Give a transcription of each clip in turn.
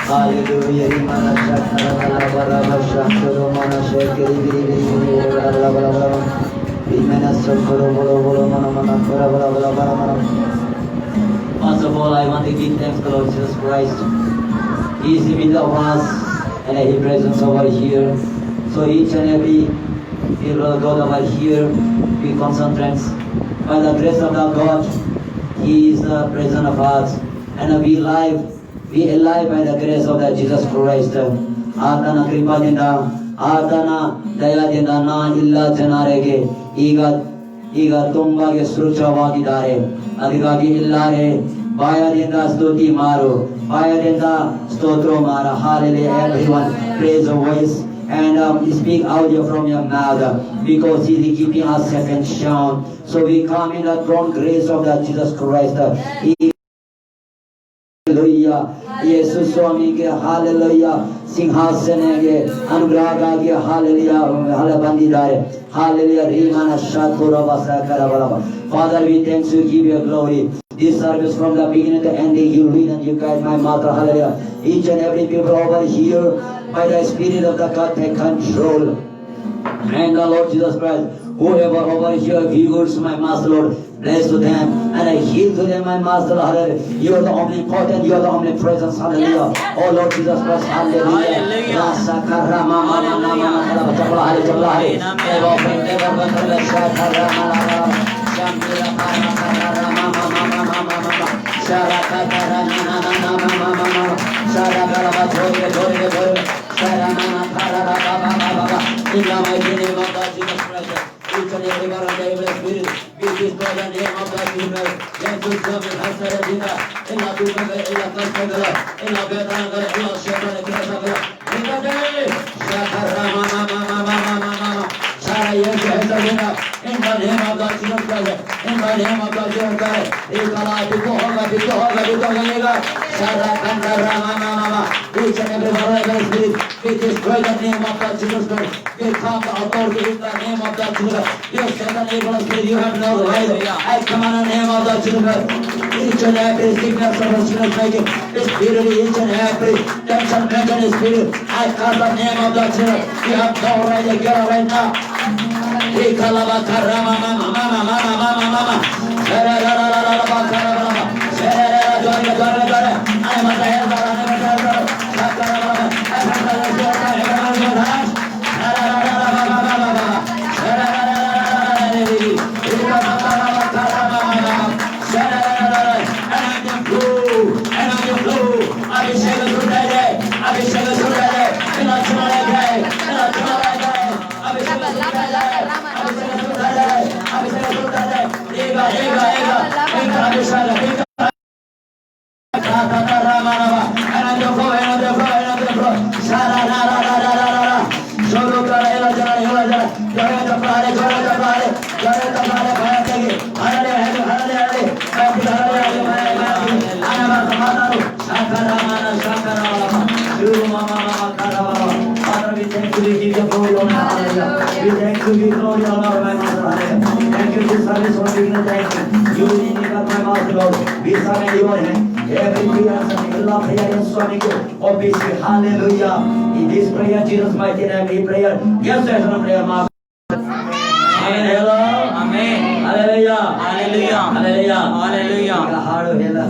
Hallelujah, Imana Shakara Bala Bala Shakuru Mana Shakiri Biri Bala Bala Bala Imana Shakuru Bolo Bolo Mana Mana Bala Bala Bala Bala Bala. First of all, I want to give thanks to Lord Jesus Christ. He is in the middle of us and His presence over here. So each and every people of God over here, we concentrate. By the grace of the God, He is the presence of us, and we alive by the grace of the Jesus Christ. ಆತನ ಕೃಪಾದಿಂದ ಆತನ ದಯಾದಿಂದ ಇಲ್ಲ ಜನರಿಗೆ ಈಗ ತುಂಬಾಗಿ ಸುರಕ್ಷವಾಗಿದ್ದಾರೆ. ಅದಕ್ಕಾಗಿ ಎಲ್ಲಾರೆ ಬಾಯದಿಂದ ಸ್ತುತಿ ಮಾರು, ಬಾಯದಿಂದ ಸ್ತೋತ್ರ ಮಾರ. Hallelujah, everyone praise the voice and speak audio from your mouth, because He is keeping us safe and sound. So we come in the throne grace of the Jesus Christ. Hallelujah, ಯೇಸು ಸ್ವಾಮಿಗೆ hallelujah ಸಿಂಹಾಸನೆಗೆ ಅನುಗ್ರಹಕ್ಕಾಗಿ hallelujah ಬಂದಿದ್ದಾರೆ. Hallelujah, Rimana Shakura Vasakara Balaba. Father, we thank you, give you glory. This service from the beginning to end, you lead and you guide my mother. Hallelujah. Each and every people over here, by the Spirit of the God, take control. And the Lord Jesus Christ, whoever over here viewers, my Master Lord, bless to them and I heal to them, my Master. Hallelujah. You are the omnipotent, you are the omnipresence. Hallelujah. Oh Lord Jesus Christ, hallelujah. In the mighty name of God, Jesus Christ, each and every one of the evil spirit, we destroy the name of God, Jesus. Let us come and answer the dinner. In the Buddha, in the Kastagala, in the Vedanga, in the Shepard, in the Sagala. In the day, Shakarama, Shara, in the name of God, Jesus Christ, in the name of God, Jesus Christ, Ikala, Bikoga, Shara, Kandarama, each and every one of the spirit, we destroy the name of God, Jesus Christ. We come to authority in the name of the Jesus. You said the name of the Spirit, you have no right. I command the name of the Jesus. Each and every sickness of the sinner's making, the Spirit, each and every tension making the Spirit. I call the name of the Jesus. You have no right to get right now. We call about Karama, Mama. Hallelujah. In this prayer, Jesus' mighty name, we pray. Yes, there's no prayer, Mark. Amen. Hello. Amen. Hallelujah. Hallelujah. Hallelujah. Hallelujah.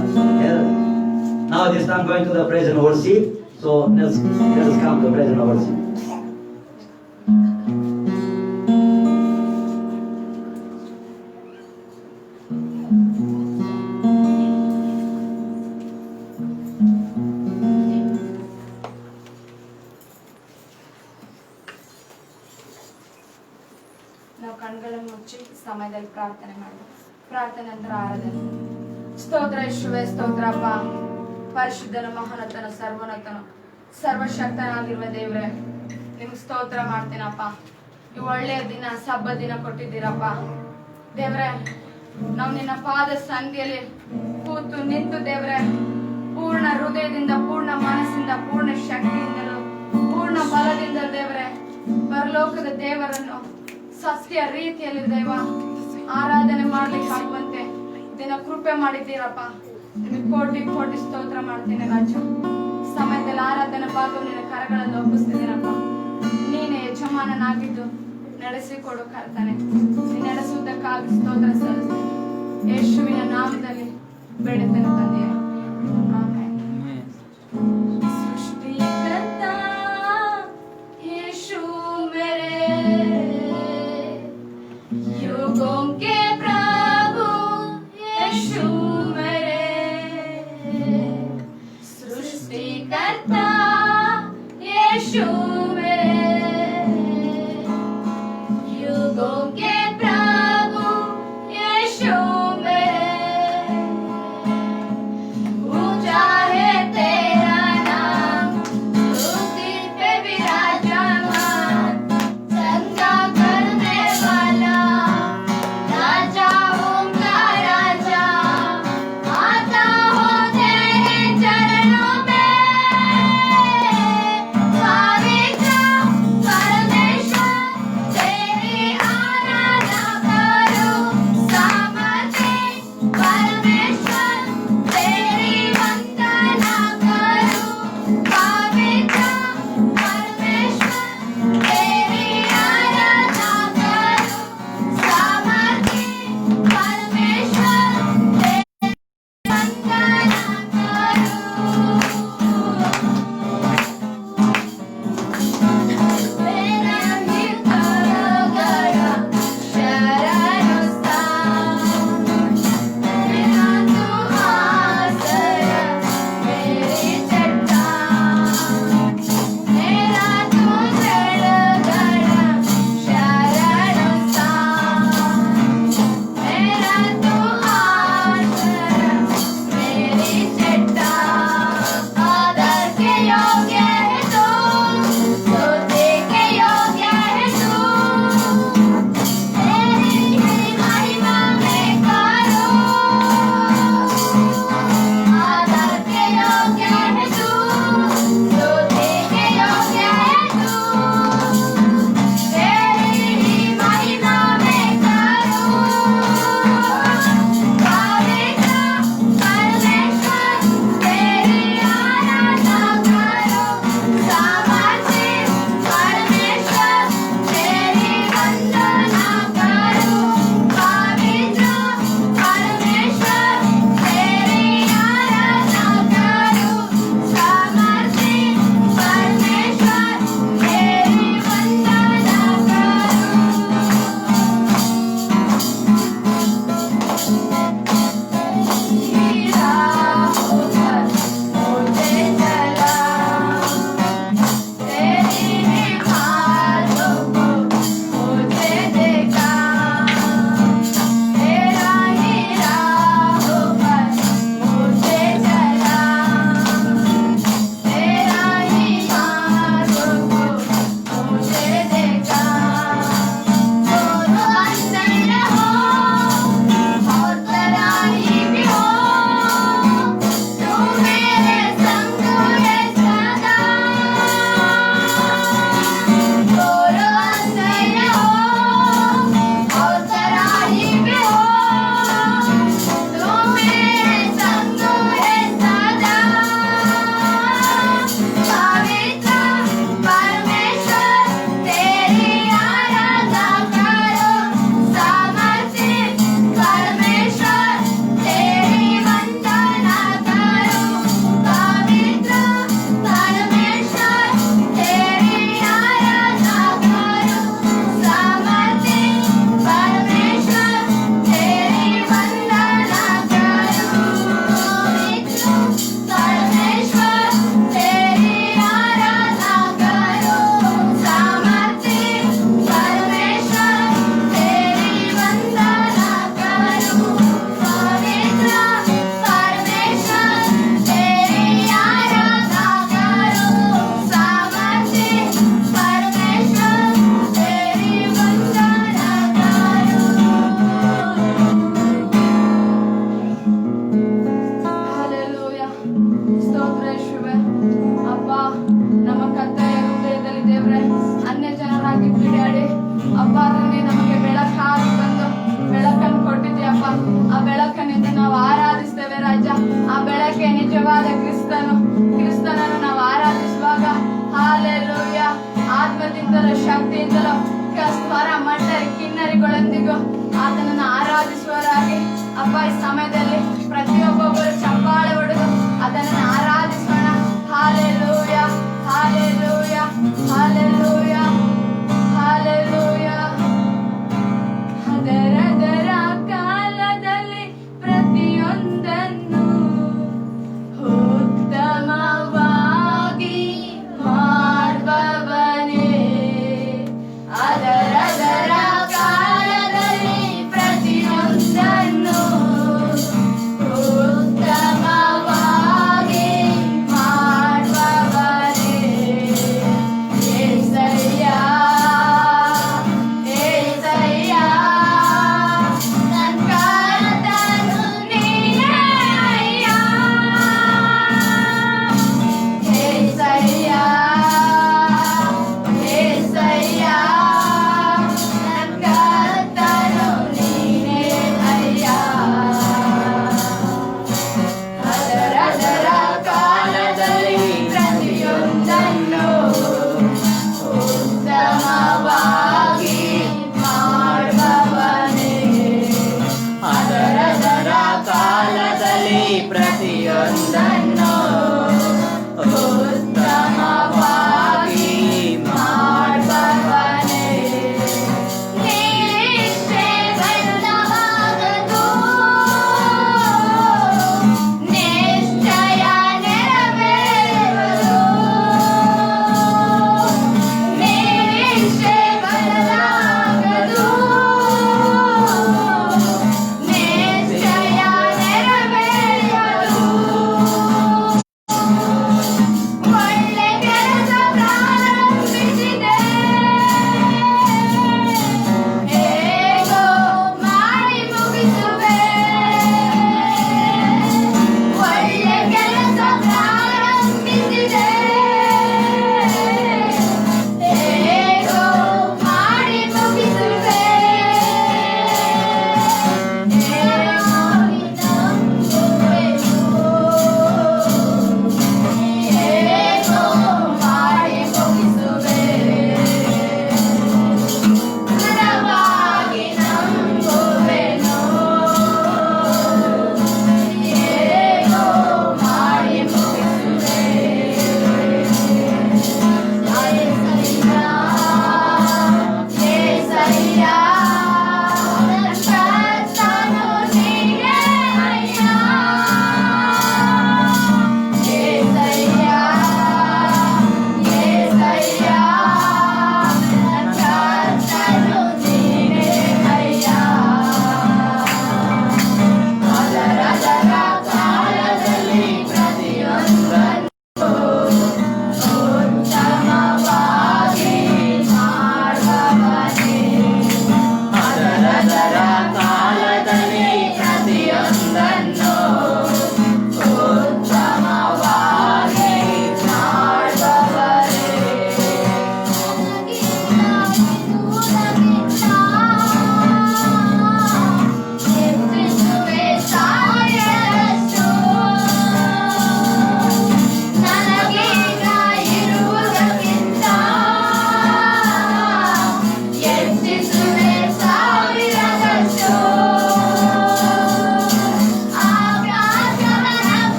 Now this time going to the praise and worship. So let's come to praise and worship. ಸಮಯದಲ್ಲಿ ಪ್ರಾರ್ಥನೆ ಮಾಡೋಣ. ಪ್ರಾರ್ಥನೆ ನಂತರ ಆರಾಧನೆ. ಸ್ತೋತ್ರ ಯೇಸುವೇ, ಸ್ತೋತ್ರಪ್ಪ. ಪರಿಶುದ್ಧನ, ಮಹಾನತನ, ಸರ್ವೋನ್ನತನ, ಸರ್ವಶಕ್ತನಾಗಿರುವ ದೇವರೇ, ನಿಮ್ಗೆ ಸ್ತೋತ್ರ ಮಾಡ್ತೀನಪ್ಪ. ಈ ಒಳ್ಳೆಯ ದಿನ, ಸಬ್ಬ ದಿನ ಕೊಟ್ಟಿದ್ದೀರಪ್ಪ ದೇವರೇ. ನಾವು ನಿನ್ನ ಪಾದ ಸಂಧಿಯಲ್ಲಿ ಕೂತು ನಿಂತು ದೇವರೇ, ಪೂರ್ಣ ಹೃದಯದಿಂದ, ಪೂರ್ಣ ಮನಸ್ಸಿಂದ, ಪೂರ್ಣ ಶಕ್ತಿಯಿಂದಲೂ, ಪೂರ್ಣ ಬಲದಿಂದ ದೇವರೇ, ಪರಲೋಕದ ದೇವರನ್ನು ಸತ್ಯ ರೀತಿಯಲ್ಲಿ ದೇವ ಆರಾಧನೆ ಮಾಡ್ಲಿಕ್ಕೆ ಆಗುವಂತೆ ದಿನ ಕೃಪೆ ಮಾಡಿದ್ದೀರಪ್ಪ. ನಿಮಗೆ ಕೋಟಿ ಕೋಟಿ ಸ್ತೋತ್ರ ಮಾಡ್ತೀನಿ ರಾಜ. ಸಮಯದಲ್ಲಿ ಆರಾಧನೆ ಭಾಗವು ನಿನ್ನ ಕರಗಳಲ್ಲಿ ಒಪ್ಪಿಸ್ತಿದ್ದೀನಪ್ಪ. ನೀನೇ ಯಜಮಾನನಾಗಿದ್ದು ನಡೆಸಿಕೊಡು ಕರ್ತನೆ. ನೀನು ನಡೆಸುವುದಕ್ಕಾಗಿ ಸ್ತೋತ್ರ ಸಲ್ಲಿಸ್ತೀನಿ. ಯೇಸುವಿನ ನಾಮದಲ್ಲಿ ಬೇಡುತ್ತೇನೆ ತಂದೆಯೇ, ಆಮೆನ್. सृष्टिकर्ता यीशु मेरे, युगों के प्रभु यीशु मेरे, सृष्टिकर्ता यीशु मेरे, युगों के प्रभु यीशु मेरे, ನಿಜವಾದ ಕ್ರಿಸ್ತನನ್ನು ನಾವು ಆರಾಧಿಸುವಾಗ ಹಾಲೆಲೂಯ ಆತ್ಮದಿಂದಲೂ ಶಕ್ತಿಯಿಂದಲೂ ಸ್ವರ ಮಂಡರಿ ಕಿನ್ನರಿಗಳೊಂದಿಗೂ ಆತನನ್ನು ಆರಾಧಿಸುವರಾಗಿ ಅಪ್ಪ ಈ ಸಮಯದಲ್ಲಿ ಪ್ರತಿಯೊಬ್ಬೊಬ್ಬರು ಚಪ್ಪಾಳೆ ಹೊಡೆದು ಅದನ್ನು ಆರಾಧಿಸೋಣ. Hallelujah hallelujah hallelujah hallelujah. ಅದರದರ ಕಾಲದಲ್ಲಿ ಪ್ರತಿಯೊಂದನ್ನು ಉತ್ತಮವಾಗಿ ಮಾಡುವವನೇ. ಅದರದರ ಕಾಲದಲ್ಲಿ ಪ್ರತಿಯೊಂದನ್ನು ಉತ್ತಮವಾಗಿ ಮಾಡುವವನೇ. ಏಸಯ್ಯ ಏಸಯ್ಯ ನನ್ನ ಕರ್ತನು ನೀನೇ ಅಯ್ಯ. ಏಸಯ್ಯ ಏಸಯ್ಯ ನನ್ನ ಕರ್ತನು ನೀನೇ ಅಯ್ಯ. ಅದರದರ ಕಾಲದಲ್ಲಿ ಪ್ರತಿಯೊಂದನ್ನು ಉತ್ತಮವಾಗಿ ಮಾಡುವವನೇ. ಅದರದರ ಕಾಲದಲ್ಲಿ ಪ್ರತಿಯೊಂದನ್ನು ಉತ್ತಮವಾಗಿ ಮಾಡುವವನೇ. ನಿರೀಕ್ಷೆ ಬಲ್ಲವಾಗದು, ನಿಶ್ಚಯ ನೆರವೇರುವುದು. ನಿರೀಕ್ಷೆ ಬಲ್ಲವಾಗದು, ನಿಶ್ಚಯ ನೆರವೇರುವುದು.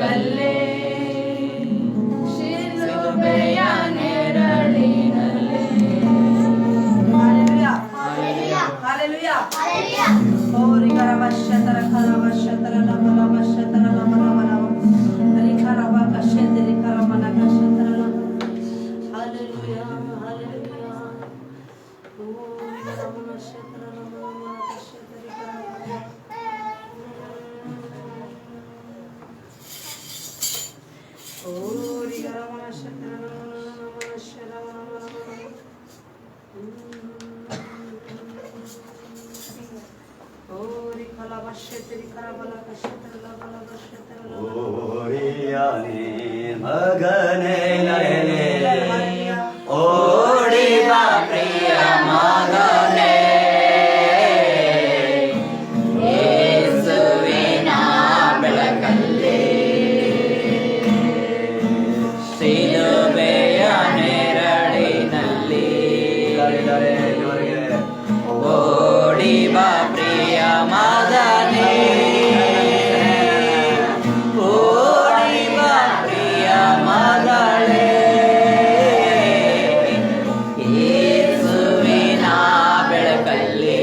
ಬೆಳಕಲ್ಲೇ ಶಿಲುಬೆಯ ನೆರಳಿನಲ್ಲಿ. Hallelujah. Hallelujah. Hallelujah. Oh, rikarabashatara karabashatara labalabashatara labalabalaba. Rikarabakashete rikaramanakashatara labala. Hallelujah. Hallelujah. Oh, rikarabashatara labalabalakashatara rikarabala. Oh, rikarabashatara labalabalakashatara labalabalaba. ಓರಿಯಾನೆ ಮಗನೇ ಓಡಿ ಬಾ ಪ್ರಿಯ ಮಗನೇ ಯೇಸುವಿನ ಬೆಳಕಲ್ಲಿ ಶಿಲುಬೆಯ ನೆರಳಿನಲ್ಲಿ ಓಡಿ ಬಾ ಪ್ರಿಯ ಮಗನೇ ಓಡಿ ಬಾ ಪ್ರಿಯ ಮಗಳೇ ಯೇಸುವಿನ ಬೆಳಕಲ್ಲಿ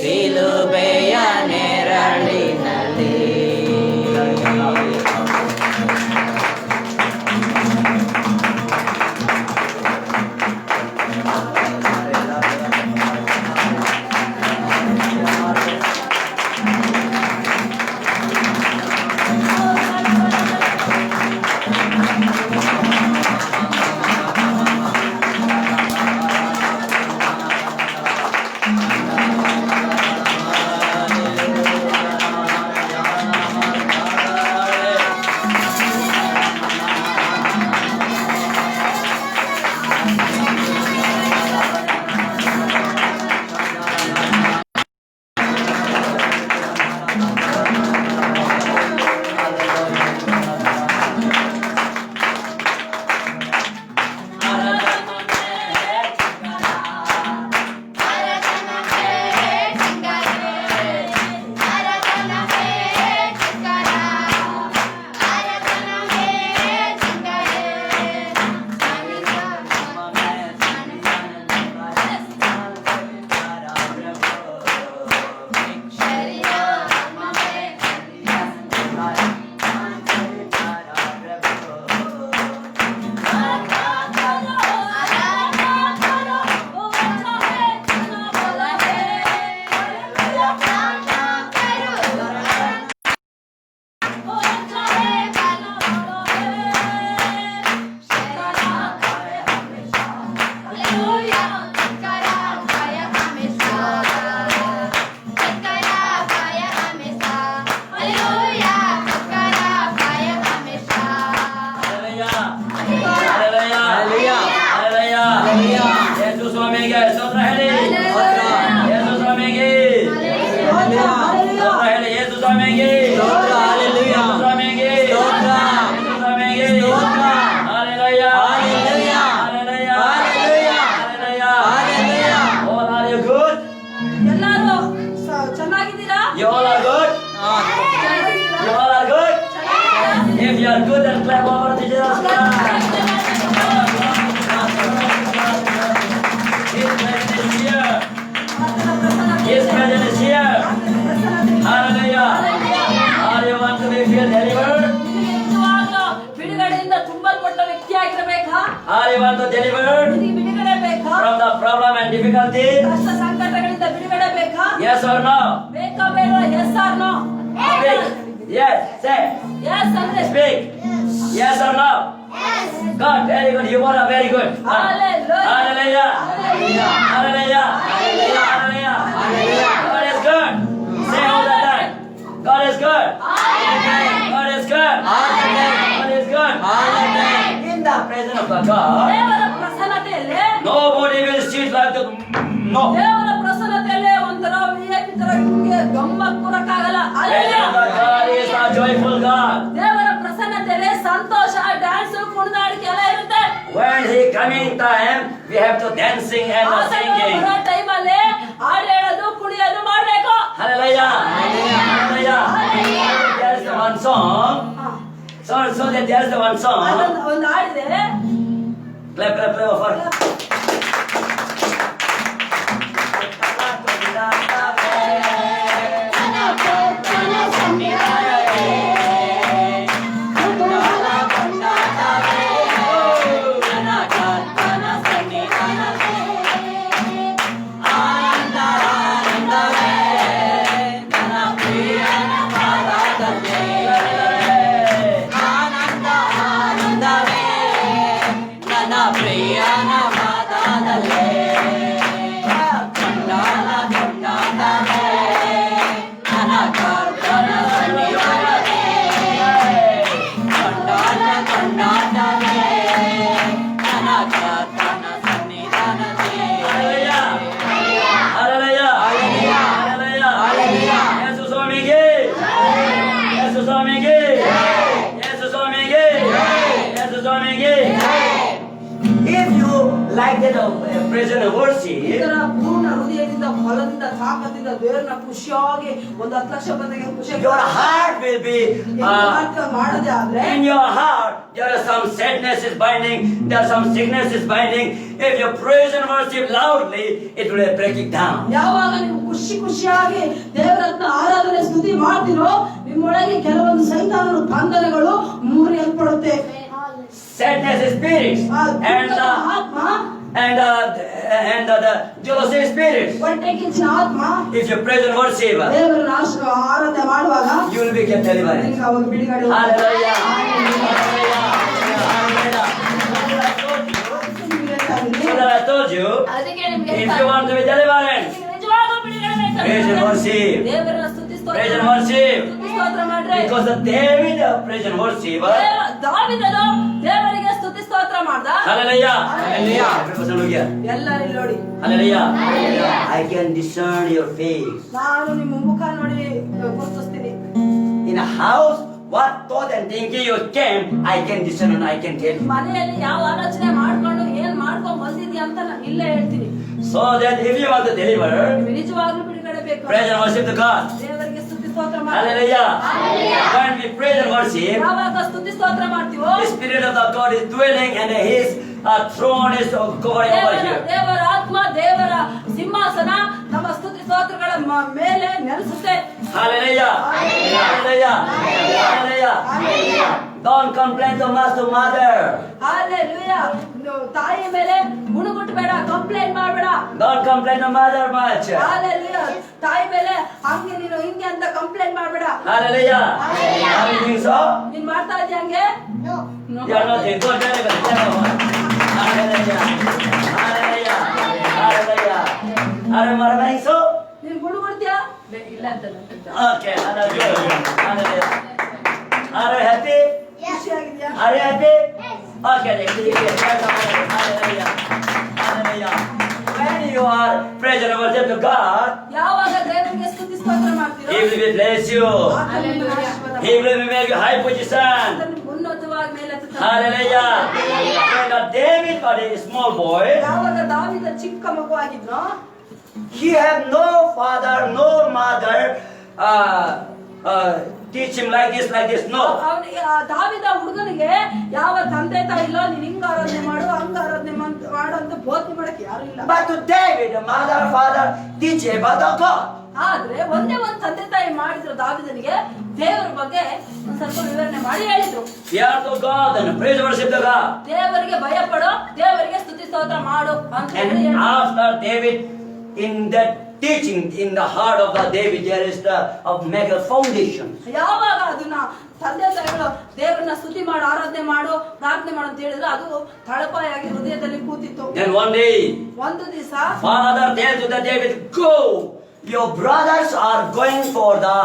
ಶಿಲುಬೆಯ ನೆರಳಿನಲ್ಲಿ. ಯೇಸು ಸ್ವಾಮಿಗೆ ಸ್ತೋತ್ರ ಹೇಳಿ. ಯೇಸು ಸ್ವಾಮಿಗೆ ಸ್ತೋತ್ರ ಹೇಳಿ. ಯೇಸು ಸ್ವಾಮಿಗೆ ಸ್ತೋತ್ರ. ಹಲ್ಲೆಲೂಯಾ. ಯೇಸು ಸ್ವಾಮಿಗೆ ಸ್ತೋತ್ರ. ಯೇಸು ಸ್ವಾಮಿಗೆ ಸ್ತೋತ್ರ. Hallelujah. Hallelujah. Hallelujah. Hallelujah. Hallelujah. Hallelujah. All are you good? ಎಲ್ಲರೂ ಚೆನ್ನಾಗಿದ್ದೀರಾ? You all are good? You all are good? If you are good, then clap over to Jesus Christ. His presence is here. His presence is here. Hallelujah. Are you want to be feel delivered? ನಿಜವಾಗ್ಲೂ ಬಿಡುಗಡೆಯಿಂದ ತುಂಬಲ್ಪಟ್ಟ ವ್ಯಕ್ತಿಯಾಗಿರಬೇಕಾ? Are you want to delivered ನಿನಗೆ ಬಿಡುಗಡೆ ಬೇಕಾ? from the problem and difficulty? ಕಷ್ಟ ಸಂಕಟಗಳಿಂದ ಬಿಡುಗಡೆ ಬೇಕಾ? Yes or no? ಬೇಕಾ ಬೇಡ? Yes or no? Speak. Yes. Say. Yes ಅಂದ್ರೆ Speak. Yes or no? God, very good. You are very good. Hallelujah. Hallelujah. Hallelujah. Hallelujah. Hallelujah. Hallelujah. Hallelujah. God is good. Say all the time. God is good. God is good. God is good. In the presence of the God, ದೇವರ ಪ್ರಸನ್ನತೆಯಲ್ಲಿ nobody will sit like the no. ದೇವರ ಪ್ರಸನ್ನತೆಯಲ್ಲಿ ಒಂಥರ VIP ತರ ಹಿಂಗೆ ಗಮ್ಮತ್ ಕೊಡಕ್ಕಾಗಲ್ಲ. Presence of the God is a joyful God. ದೇವರ ಪ್ರಸನ್ನತೆಯಲ್ಲಿ ಸಂತೋಷ, dance, ಕುಣಿದಾಡಿಕೆ ಎಲ್ಲ ಇರುತ್ತೆ. When He coming time, we have to dancing and singing. ಆ ಟೈಮಲ್ಲಿ ಹಾಡು ಹೇಳೋದು, ಕುಣಿಯೋದು ಮಾಡ್ಬೇಕು. Hallelujah. Hallelujah. So that there's the one song. ಒಂದು ಹಾಡಿದೆ. Clap, clap, clap for. If you like that praise and worship, ಇದರ ಪೂರ್ಣ ಹೃದಯದಿಂದ ಫಲದಿಂದ ತಾಕತ್ತಿಂದ ದೇವರನ್ನ ಖುಷಿಯಾಗಿ ಒಂದು 10 ಲಕ್ಷ ಬಂದಾಗ ಖುಷಿಯಾಗಿ your heart will be ಮಾಡದೆ ಆದ್ರೆ in your heart there is some sadness is binding, there is some sickness is binding. If you praise and worship loudly, it will break it down. ಯಾವಾಗ ನೀವು ಖುಷಿಯಾಗಿ ದೇವರನ್ನ ಆರಾಧನೆ ಸ್ತುತಿ ಮಾಡ್ತೀರೋ ನಿಮ್ಮೊಳಗೆ ಕೆಲವೊಂದು ಸೈತಾನನ ಬಂಧನಗಳು ಮುರಿಯಲ್ಪಡುತ್ತೆ. Sadness spirits and the jealousy spirits. ಹೊಟ್ಟೆ ಕಿಚ್ಚಿನ ಆತ್ಮ If you praise and worship, ದೇವರನ್ನ ಆರಾಧನೆ ಮಾಡುವಾಗ you will be kept delivered. ನಿಮಗೆ ಅವಾಗ ಬಿಡುಗಡೆ Hallelujah. So that I told you, ಅದಕ್ಕೆ ನಿಮಗೆ if you want to be delivered, ನಿಜವಾಗ್ಲೂ ಬಿಡುಗಡೆ ಬೇಕು. praise and worship. ದೇವರನ್ನ ಸ್ತುತಿ Praise and worship. ಸ್ತೋತ್ರ ಮಾಡ್ರಿ. Because the David praise and worship. ದಾವೀದನು ದೇವರಿಗೆ ಸ್ತುತಿ ಸ್ತೋತ್ರ ಮಾಡ್ದ. Hallelujah. Hallelujah. Hallelujah. ಎಲ್ಲರೂ ಇಲ್ಲಿ ನೋಡಿ. Hallelujah. I can discern your face. ನಾನು ನಿಮ್ಮ ಮುಖ ನೋಡಿ ಗುರುತಿಸ್ತೀನಿ. In a house, what thought and thinking you came, I can discern and I can tell you. ಮನೆಯಲ್ಲಿ ಯಾವ ಆಲೋಚನೆ ಮಾಡ್ಕೊಂಡು ಏನ್ ಮಾಡ್ಕೊಂಡು ಬಂದಿದ್ಯಾ ಅಂತ ನಾನು ಇಲ್ಲೇ ಹೇಳ್ತೀನಿ. So that if you want to deliver, ನೀವು ನಿಜವಾಗ್ಲೂ ಬಿಡುಗಡೆ ಬೇಕು. praise and worship to God. ದೇವರಿಗೆ ಸ್ತುತಿ ಸ್ತೋತ್ರ ಮಾಡಿ. Hallelujah. When we praise and worship, ಯಾವಾಗ ಸ್ತುತಿ ಸ್ತೋತ್ರ ಮಾಡ್ತೀವೋ the Spirit of the God is dwelling and His throne is covering over here. ದೇವರ ಆತ್ಮ ದೇವರ ಸಿಂಹಾಸನ ನಮ್ಮ ಸ್ತುತಿ ಸ್ತೋತ್ರಗಳ ಮೇಲೆ ನೆಲೆಸುತ್ತೆ. Hallelujah. Hallelujah. Hallelujah. Don't complain to master mother. Hallelujah. ತಾಯಿ ಮೇಲೆ ಗುಣಗುಟ್ಟಬೇಡ, ಕಂಪ್ಲೇಂಟ್ ಮಾಡಬೇಡ. Don't complain to mother much. Hallelujah. ತಾಯಿ ಮೇಲೆ ಹಂಗೆ ನೀನು ಹಿಂಗೆ ಅಂತ ಕಂಪ್ಲೇಂಟ್ ಮಾಡಬೇಡ. Hallelujah. Are you doing so? ನೀನ್ ಮಾಡ್ತಾ ಇದೀಯ ಹಂಗೆ? You are not doing good. Hallelujah. Hallelujah. Hallelujah. Are you murmuring so? ನೀನ್ ಗುಣಗುಡ್ತೀಯಾ? ಇಲ್ಲ ಅಂತ Okay. Hallelujah. Hallelujah. Are you happy? ಖುಷಿಯಾಗಿದ್ಯಾ? Are you happy? Okay. Hallelujah. Hallelujah. When you are praise and worship to God, ಯಾವಾಗ ದೇವರಿಗೆ ಸ್ತುತಿ ಸ್ತೋತ್ರ ಮಾಡ್ತೀರೋ He will bless you. He will make you high position. ಉನ್ನತವಾಗಿ ಮೇಲೆ ಎತ್ತುತ್ತಾನೆ. Hallelujah. When David was a small boy, ಯಾವಾಗ ದಾವೀದ ಚಿಕ್ಕ ಮಗು ಆಗಿದ್ನೋ he had no father, no mother teach him like this, no. ಅವನಿಗೆ ದಾವೀದ ಹುಡುಗನಿಗೆ ಯಾವ ತಂದೆ ತಾಯಿ ಇಲ್ಲ, ನೀನ್ ಹಿಂಗ ಆರಾಧನೆ ಮಾಡು ಹಂಗ ಆರಾಧನೆ ಮಾಡು ಅಂತ ಬೋಧನೆ ಮಾಡಕ್ಕೆ ಯಾರು ಇಲ್ಲ. But to David, mother, father teach about the God. ಆದ್ರೆ ಒಂದೇ ಒಂದ್ ತಂದೆ ತಾಯಿ ಮಾಡಿದ್ರು ದಾವೀದನಿಗೆ ದೇವರ ಬಗ್ಗೆ ಒಂದ್ ಸ್ವಲ್ಪ ವಿವರಣೆ ಮಾಡಿ ಹೇಳಿದ್ರು. Fear to God and praise worship to God. ದೇವರಿಗೆ ಭಯ ಪಡು, ದೇವರಿಗೆ ಸ್ತುತಿ ಸ್ತೋತ್ರ ಮಾಡು ಅಂತ ಹೇಳಿ And ಹೇಳಿದ್ರು. after David, in that teaching, in the heart of the David, there is the of make a foundation. ಯಾವಾಗ ಅದನ್ನ ತಂದೆ ತಾಯಿಗಳು ದೇವರನ್ನ ಸ್ತುತಿ ಮಾಡು, ಆರಾಧನೆ ಮಾಡು, ಪ್ರಾರ್ಥನೆ ಮಾಡು ಅಂತ ಹೇಳಿದ್ರೆ ಅದು ತಳಪಾಯಾಗಿ ಹೃದಯದಲ್ಲಿ ಕೂತಿತ್ತು. Then one day, ಒಂದು ದಿವಸ father tells to the David, go. Your brothers are going for the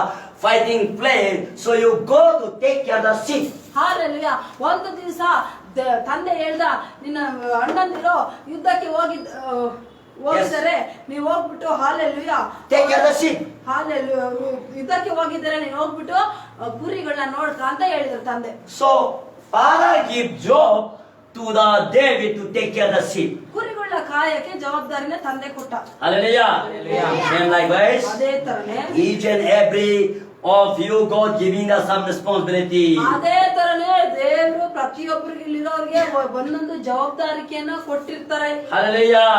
fighting place, so you go to take care of the sheep. Hallelujah. ಒಂದು ದಿವಸ ತಂದೆ ಹೇಳ್ದ, ನಿನ್ನ ಅಣ್ಣಂದಿರೋ ಯುದ್ಧಕ್ಕೆ ಹೋಗಿದ್ದಾರೆ, ನೀವು ಹೋಗ್ಬಿಟ್ಟು hallelujah Take care of the sheep. Hallelujah ಯುದ್ಧಕ್ಕೆ ಹೋಗಿದ್ದಾರೆ, ನೀನು ಹೋಗ್ಬಿಟ್ಟು ಕುರಿಗಳನ್ನ ನೋಡ್ಕ ಅಂತ ಹೇಳಿದ್ರು ತಂದೆ. So father give job to the David to take care of the sheep. ಕುರಿಗಳನ್ನ ಕುರಿಗಳನ್ನ ಕಾಯಕ್ಕೆ ಜವಾಬ್ದಾರಿನ ತಂದೆ ಕೊಟ್ಟ. Hallelujah. Same likewise. ಅದೇ ತರನೇ Each and every of you, God giving us some responsibility. ಅದೇ ತರನೇ ದೇವರು ಪ್ರತಿಯೊಬ್ಬರಿಗೆ ಇಲ್ಲಿರೋರಿಗೆ ಒಂದೊಂದು ಜವಾಬ್ದಾರಿಕೆಯನ್ನ ಕೊಟ್ಟಿರ್ತಾರೆ. Hallelujah.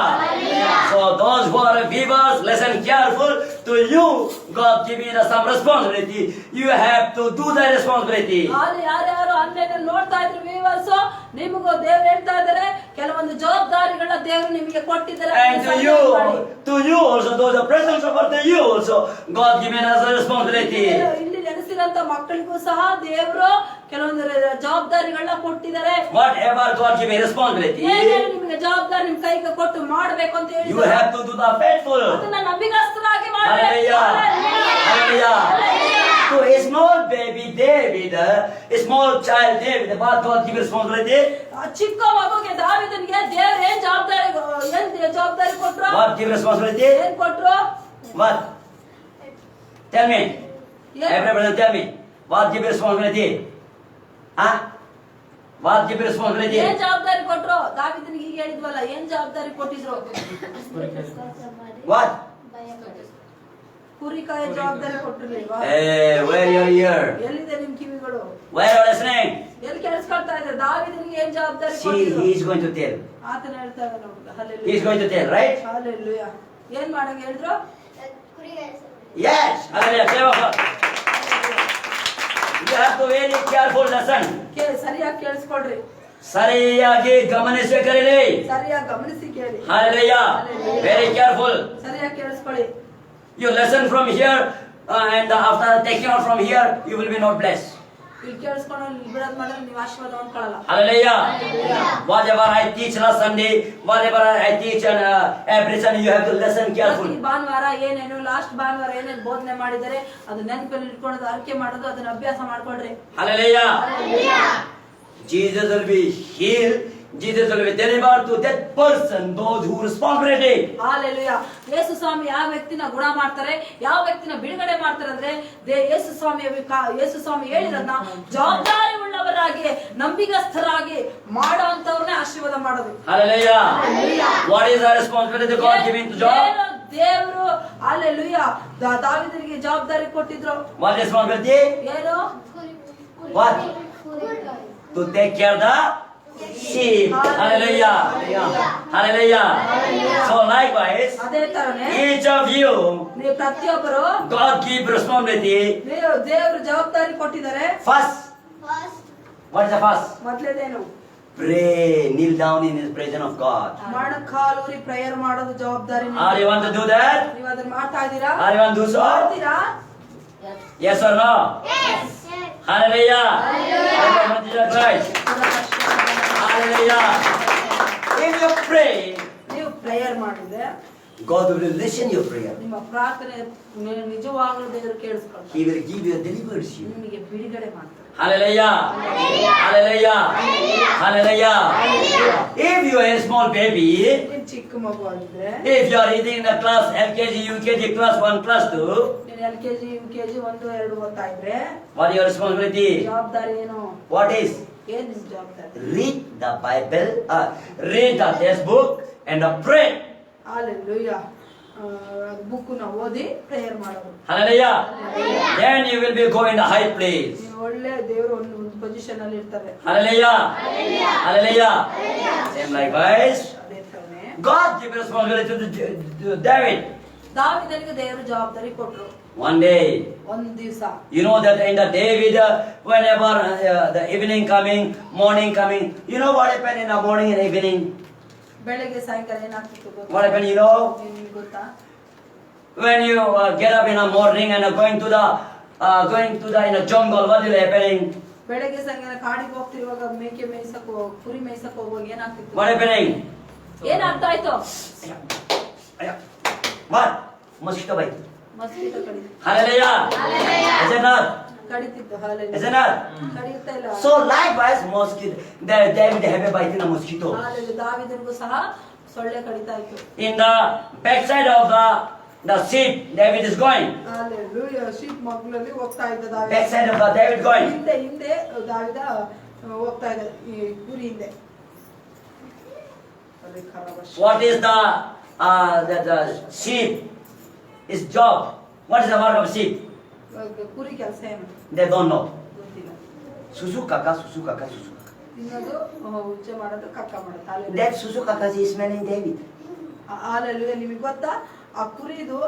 So those who are believers, listen careful to you. God giving us some responsibility. You have to do the responsibility. ಅಲ್ಲಿ ಯಾರ್ಯಾರು online ನೋಡ್ತಾ ಇದ್ರು viewers, ನಿಮಗೂ ದೇವ್ರು ಹೇಳ್ತಾ ಇದ್ದಾರೆ ಕೆಲವೊಂದು ಜವಾಬ್ದಾರಿಗಳನ್ನ ದೇವರು ನಿಮಗೆ ಕೊಟ್ಟಿದ್ದಾರೆ. And to you also, those are present over to you also, God giving us a responsibility. ಇಲ್ಲಿ ನೆಲೆಸಿರಂತ ಮಕ್ಕಳಿಗೂ ಸಹ ದೇವರು ಕೆಲವೊಂದು ಜವಾಬ್ದಾರಿಗಳನ್ನ ಕೊಟ್ಟಿದ್ದಾರೆ. Whatever God giving responsibility, ಏನೇನು ನಿಮಗೆ ಜವಾಬ್ದಾರಿ ನಿಮ್ ಕೈಗೆ ಕೊಟ್ಟು ಮಾಡ್ಬೇಕು ಅಂತ ಹೇಳಿ you have to do the faithful. ಅದನ್ನ ನಂಬಿಕಸ್ಥರಾಗಿ ಮಾಡ್ಬೇಕು. Hallelujah. Hallelujah. To a small baby David, a small child David, what God give responsibility? ಆ ಚಿಕ್ಕ ಮಗುಗೆ ದಾವೀದನಿಗೆ ದೇವರು ಏನ್ ಜವಾಬ್ದಾರಿ ಕೊಟ್ರು? What give responsibility? ಏನ್ ಕೊಟ್ರು? What? Tell me. Yeah. Everybody tell me. What give responsibility? Huh? What give responsibility? ಏನ್ ಜವಾಬ್ದಾರಿ ಕೊಟ್ರು? ದಾವೀದನಿಗೆ ಈಗ ಹೇಳಿದ್ವಲ್ಲ, ಏನ್ ಜವಾಬ್ದಾರಿ ಕೊಟ್ಟಿದ್ರು? What? ಕುರಿಕಾಯ ಜವಾಬ್ದಾರಿ ಕೊಟ್ಟಿರ್ಲಿಲ್ವಾ? Hey, where your ear? ಎಲ್ಲಿದೆ ನಿಮ್ ಕಿವಿಗಳು? Where are you listening? ಎಲ್ಲಿ ಕೇಳಿಸ್ಕೊಳ್ತಾ ಇದ್ದಾರೆ? ದಾವೀದನಿಗೆ ಏನ್ ಜವಾಬ್ದಾರಿ See, ಕೊಟ್ಟಿದ್ರು? he is going to tell. ಆತನ ಹೇಳ್ತಾ ಇದ್ದಾನೆ ನೋಡು. He is going to tell, right? Hallelujah. ಏನ್ ಮಾಡಂಗ ಹೇಳಿದ್ರು? Yes. Hallelujah. Clap for. You have to very careful listen. ಸರಿಯಾಗಿ ಕೇಳಿಸ್ಕೊಳ್ರಿ, ಸರಿಯಾಗಿ ಗಮನಿಸಿ ಕರೀರಿ. ಸರಿಯಾಗಿ ಗಮನಿಸಿ ಕೇಳಿ. Hallelujah. Very careful. ಸರಿಯಾಗಿ ಕೇಳಿಸ್ಕೊಳ್ಳಿ. You listen from here and after taking out from here, you will be not blessed. ಇಲ್ಲಿ ಕೇಳಿಸ್ಕೊಂಡು ಇಲ್ಲಿ ಬಿಡೋದ್ ಮಾಡಿದ್ರೆ ನೀವು ಆಶೀರ್ವಾದ ಹೊಂದ್ಕೊಳ್ಳಲ್ಲ. Hallelujah. Whatever I teach last Sunday, whatever I teach and every Sunday, you have to listen carefully. ಪ್ರತಿ ಭಾನುವಾರ ಏನೇನು last ಭಾನುವಾರ ಏನೇನು ಬೋಧನೆ ಮಾಡಿದರೆ ಅದು ನೆನಪಲ್ಲಿ ಇಟ್ಕೊಳ್ಳೋದು, ಅರಿಕೆ ಮಾಡೋದು, ಅದನ್ನ ಅಭ್ಯಾಸ ಮಾಡ್ಕೊಳ್ರಿ. Hallelujah. Jesus will be healed. Jesus will be delivered to that person, those who responsibility. Hallelujah. Yesu ಸ್ವಾಮಿ ಯಾವ ವ್ಯಕ್ತಿನ ಗುಣ ಮಾಡ್ತಾರೆ, ಯಾವ ವ್ಯಕ್ತಿನ ಬಿಡುಗಡೆ ಮಾಡ್ತಾರೆ ಅಂದ್ರೆ ಯೇಸು ಸ್ವಾಮಿ ಹೇಳಿರೋದನ್ನ ಜವಾಬ್ದಾರಿ ಉಳ್ಳವರಾಗಿ ನಂಬಿಗಸ್ಥರಾಗಿ ಮಾಡೋಂತವ್ರನ್ನೇ ಆಶೀರ್ವಾದ ಮಾಡೋದು. Hallelujah. What is the responsibility God giving to Job? ದೇವರು ಹಲ್ಲೆಲೂಯಾ ದಾವೀದನಿಗೆ ಜವಾಬ್ದಾರಿ ಕೊಟ್ಟಿದ್ರು. What responsibility? ಏನು? What? To take care the sheep. Hallelujah. Hallelujah. So likewise, ಅದೇ ತರನೇ each of you, ನೀವು ಪ್ರತಿಯೊಬ್ಬರು God give responsibility. ನೀವು ದೇವರು ಜವಾಬ್ದಾರಿ ಕೊಟ್ಟಿದ್ದಾರೆ. First, what is the first? ಮೊದಲೇದೇನು? Pray, kneel down in His presence of God. ಮೊಣಕಾಲೂರಿ ಪ್ರೇಯರ್ ಮಾಡೋದು ಜವಾಬ್ದಾರಿ. Are you want to do that? ನೀವು ಅದನ್ನ ಮಾಡ್ತಾ ಇದ್ದೀರಾ? Are you want to do so? ಮಾಡ್ತೀರಾ? Yes or no? Yes. Hallelujah. Hallelujah. Jesus Christ. Hallelujah. If you pray, ನೀವು prayer ಮಾಡಿದ್ರೆ God will listen your prayer. ನಿಮ್ಮ ಪ್ರಾರ್ಥನೆ ನಿಜವಾಗಲೂ ದೇವರು ಕೇಳಿಸ್ಕೊಳ್ತಾರೆ. He will give you deliverance you. ನಿಮಗೆ ಬಿಡುಗಡೆ ಮಾಡ್ತಾರೆ. Hallelujah. Hallelujah. Hallelujah. If you are a small baby, ನೀನ್ ಚಿಕ್ಕ ಮಗು ಆಗಿದ್ರೆ, if you are reading the class LKG, UKG, class 1, class 2, ನೀನ್ LKG, UKG 1, 2 ಓದ್ತಾ ಇದ್ರೆ what is your responsibility? ಜವಾಬ್ದಾರಿ ಏನು? What is? ಏನ್ ನಿಮ್ ಜವಾಬ್ದಾರಿ? Read the Bible, read the textbook and pray. Hallelujah. Book ನ ಓದಿ ಪ್ರೇಯರ್ ಮಾಡೋದು. Hallelujah. Then you will be going in the high place. ನೀವು ಒಳ್ಳೆ ದೇವರು ಒಂದು ಪೊಸಿಷನ್ ಅಲ್ಲಿ ಇರ್ತಾರೆ. Hallelujah. Hallelujah. Same likewise, ಅದೇ ತರನೇ God gave responsibility to David. ದಾವೀದನಿಗೆ ದೇವರು ಜವಾಬ್ದಾರಿ ಕೊಟ್ರು. One day, ಒಂದ್ ದಿವಸ you know that in the David, whenever the evening coming, morning coming, you know what happened in the morning and evening? ಬೆಳಗ್ಗೆ ಸಾಯಂಕಾಲ ಏನಾಗ್ತಿತ್ತು What ಗೊತ್ತಾ? happened, you know? ನಿಮ್ಗೆ ಗೊತ್ತಾ? When you get up in the morning and going to the in the jungle, what is happening? ಬೆಳಗ್ಗೆ ಸಾಯಂಕಾಲ ಕಾಡಿಗೆ ಹೋಗ್ತಿರುವಾಗ ಮೇಕೆ ಮೇಯ್ಸಕ್ ಕುರಿ ಮೇಯ್ಸಕ್ ಹೋಗುವಾಗ ಏನಾಗ್ತಿತ್ತು? What happening? ಏನಾಗ್ತಾ ಇತ್ತು? What? Mosquito bite. ಮಸ್ಕಿಟೋ ಕಡಿತ. Hallelujah. Is it not? ಕಡಿತಿತ್ತು. Is hallelujah. it not? ಕಡಿಯುತ್ತಾ ಇಲ್ಲ. So likewise, mosquito. David have a bite in a mosquito. Hallelujah. ದಾವೀದನಿಗೂ ಸಹ ಸೊಳ್ಳೆ ಕಡಿತಾ ಇತ್ತು. In the backside of the sheep, David is going. Hallelujah. Sheep ಮಗ್ಲಲ್ಲಿ ಹೋಗ್ತಾ ಇದ್ದ ದಾವೀದ. Backside of the David going. ಹಿಂದೆ ದಾವೀದ ಹೋಗ್ತಾ ಇದ್ದ ಈ ಕುರಿ ಹಿಂದೆ. What is the sheep is job? What is the work of sheep? ಕುರಿ ಕೆಲಸ ಏನು They don't know. ಗೊತ್ತಿಲ್ಲ. Susu kaka, susu kaka, susu. ತಿನ್ನೋದು ಉಚ್ಚೆ ಮಾಡೋದು ಕಕ್ಕ ಮಾಡೋದು. That susu kaka is smelling David. Hallelujah. ನಿಮಗೆ ಗೊತ್ತಾ ಆ ಕುರಿದು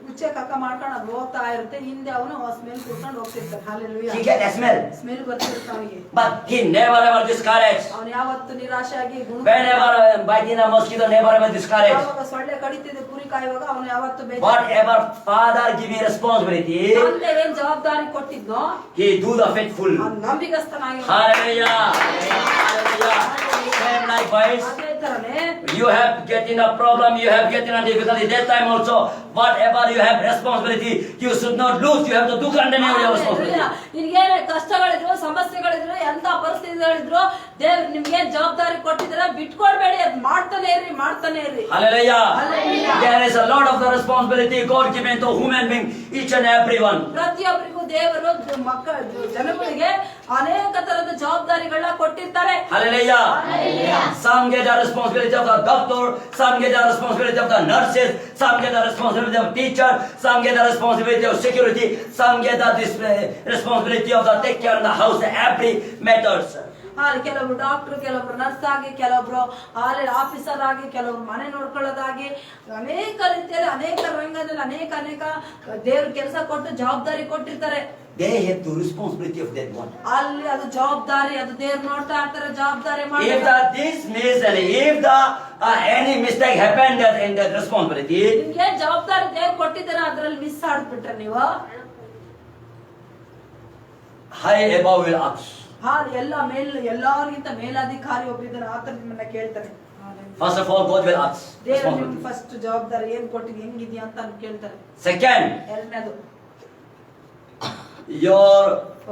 ಉಚ್ಚೆ ಕಕ್ಕ ಮಾಡ್ಕೊಂಡು ಅದು ಹೋಗ್ತಾ ಇರುತ್ತೆ, ಹಿಂದೆ ಅವನು ಸ್ಮೆಲ್ ಕುಡ್ಕೊಂಡು ಹೋಗ್ತಿರ್ತಾನೆ. Hallelujah. He get a smell. Smell ಬರ್ತಿರುತ್ತೆ ಅವನಿಗೆ. But he never ever discouraged. ಅವನು ಯಾವತ್ತು ನಿರಾಶೆ ಆಗಿ Whenever biting a mosquito, never ever discouraged. ಯಾವಾಗ ಸೊಳ್ಳೆ ಕಡಿತಿದೆ ಕುರಿ ಕಾಯುವಾಗ ಅವನು ಯಾವತ್ತು ಬೇಜಾರು. Whatever father give me responsibility, ತಂದೆ ಏನ್ ಜವಾಬ್ದಾರಿ ಕೊಟ್ಟಿದ್ನೋ he do the faithful. ನಂಬಿಕಸ್ಥನಾಗಿ. Hallelujah. Hallelujah. Same likewise. ಅದೇ ತರನೇ You have getting a problem, you have getting a difficulty. That time also, whatever you have responsibility, you should not lose. You have to do continue your responsibility. ನಿನ್ಗೇನೆ ಕಷ್ಟಗಳಿದ್ರು, ಸಮಸ್ಯೆಗಳಿದ್ರು, ಎಂತ ಪರಿಸ್ಥಿತಿಗಳಿದ್ರು, ದೇವ್ರು ನಿಮ್ಗೆ ಜವಾಬ್ದಾರಿ ಕೊಟ್ಟಿದ್ರೆ ಬಿಟ್ಕೊಡ್ಬೇಡಿ, ಅದ್ ಮಾಡ್ತಾನೆ ಇರ್ರಿ. Hallelujah. Hallelujah. There is a lot of the responsibility God given to human being, each and every one. ಪ್ರತಿಯೊಬ್ಬರಿಗೂ ದೇವರು ಜನಗಳಿಗೆ ಅನೇಕ ತರದ ಜವಾಬ್ದಾರಿಗಳನ್ನ ಕೊಟ್ಟಿರ್ತಾರೆ. Hallelujah. Some get the responsibility of the doctor, some get the responsibility of the nurses, some get the responsibility of teacher, some get the responsibility of security, some get the responsibility of the take care of the house, every methods. ಕೆಲವರು doctor, ಕೆಲವರು nurse ಆಗಿ, ಕೆಲವರು officer ಆಗಿ, ಕೆಲವರು ಮನೆ ನೋಡ್ಕೊಳ್ಳೋದಾಗಿ, ಅನೇಕ ರೀತಿಯಲ್ಲಿ ಅನೇಕ ರಂಗದಲ್ಲಿ ಅನೇಕ ದೇವ್ರ ಕೆಲಸ ಕೊಟ್ಟು ಜವಾಬ್ದಾರಿ ಕೊಟ್ಟಿರ್ತಾರೆ. They have the responsibility of that one. ಅಲ್ಲಿ ಅದು ಜವಾಬ್ದಾರಿ, ಅದು ದೇವ್ರು ನೋಡ್ತಾ ಇರ್ತಾರೆ, ಜವಾಬ್ದಾರಿ If ಮಾಡಿ. this miss and if any mistake happened in that responsibility, ನಿಮ್ಗೆ ಜವಾಬ್ದಾರಿ ದೇವ್ರು ಕೊಟ್ಟಿದ್ದಾರೆ, ಅದ್ರಲ್ಲಿ ಮಿಸ್ ಆಡ್ಬಿಟ್ರೆ ನೀವು high above will ask. ಎಲ್ಲರಿಗಿಂತ ಮೇಲಾಧಿಕಾರಿ ಒಬ್ಬಿದ್ದಾರೆ, ಆತ ನಿಮ್ಮನ್ನ ಕೇಳ್ತಾನೆ. First of all, God will ask. ದೇವ್ರು ನಿಮ್ಗೆ ಫಸ್ಟ್ ಜವಾಬ್ದಾರಿ ಏನ್ ಕೊಟ್ಟಿದ್, ಹೆಂಗಿದ್ಯಾ ಅಂತ ಕೇಳ್ತಾರೆ. Second, ಎರಡನೇದು your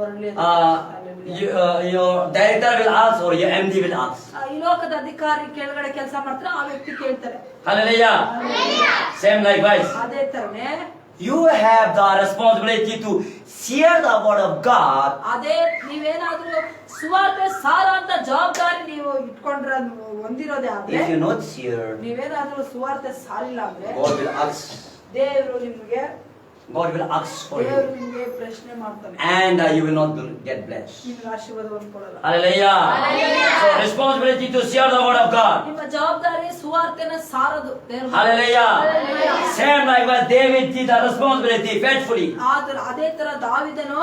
ಒಳ್ಳೆಯದು. your director will ask or your MD will ask. ಈ ಲೋಕದ ಅಧಿಕಾರಿ ಕೆಳಗಡೆ ಕೆಲಸ ಮಾಡ್ತಾರೆ, ಆ ವ್ಯಕ್ತಿ ಕೇಳ್ತಾರೆ. Hallelujah. Same likewise. ಅದೇ ತರನೇ You have the responsibility to share the word of God. ಅದೇ ನೀವೇನಾದ್ರೂ ಸುವಾರ್ತೆ ಸಾರ ಅಂತ ಜವಾಬ್ದಾರಿ ನೀವು ಇಟ್ಕೊಂಡ್ರ ಹೊಂದಿರೋದೇ ಆದ್ರೆ, If you not share, ನೀವೇನಾದ್ರೂ ಸುವಾರ್ತೆ ಸಾರಿಲ್ಲ ಅಂದ್ರೆ God will ask. ದೇವರು ನಿಮ್ಗೆ God will ask for ದೇವರು you, ನಿಮ್ಗೆ ಪ್ರಶ್ನೆ ಮಾಡ್ತಾನೆ, and you will not get blessed. ನಿಮ್ಗೆ ಆಶೀರ್ವಾದವನ್ನು ಕೊಡಲ್ಲ. Hallelujah. So responsibility to share the word of God. ನಿಮ್ಮ ಜವಾಬ್ದಾರಿ ಸುವಾರ್ತೆನ ಸಾರದು. ದೇವ್ರು Hallelujah. Same likewise, David did the responsibility faithfully. ಆದ್ರೆ ಅದೇ ತರ ದಾವಿದನು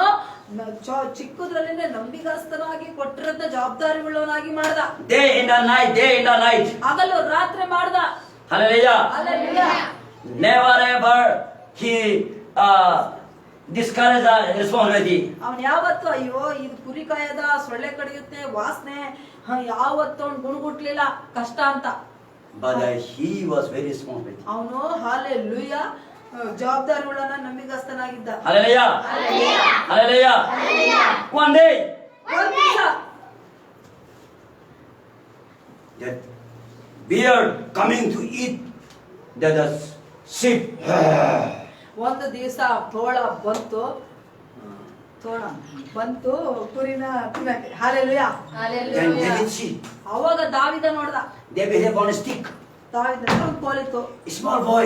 ಚಿಕ್ಕದ್ರಲ್ಲಿಂದ ನಂಬಿಗಸ್ತನಾಗಿ ಕೊಟ್ಟಿರಂತ ಜವಾಬ್ದಾರಿ ಉಳ್ಳವನಾಗಿ ಮಾಡ್ದ. Day in the night. ಹಗಲು ರಾತ್ರಿ ಮಾಡ್ದ. Hallelujah. Hallelujah. Never ever he discouraged the responsibility. ಅವನ್ ಯಾವತ್ತು ಅಯ್ಯೋ ಇದು ಕುರಿ ಕಾಯದ, ಸೊಳ್ಳೆ ಕಡಿಯುತ್ತೆ, ವಾಸನೆ, ಯಾವತ್ತು ಅವ್ನು ಗುಣಗುಟ್ಲಿಲ್ಲ ಕಷ್ಟ ಅಂತ. But he was very responsible. ಅವನು ಹಾಲೆಲೂಯ ಜವಾಬ್ದಾರಿ ಉಳ್ಳನ ನಂಬಿಗಸ್ತನಾಗಿದ್ದ. Hallelujah. Hallelujah. One day, ಒಂದ್ ದಿವ್ಸ that beard coming to eat the sheep. ಒಂದು ದಿವಸ ತೋಳ ಬಂತು ಕುರಿನ ತಿನ್ನಕ್ಕೆ. ಹಾಲೆಲೂಯ. Then David see, ಅವಾಗ ದಾವಿದ ನೋಡ್ದ. David have on a stick. ದಾವಿದ ಒಂದು ಕೋಲಿತ್ತು. Small boy.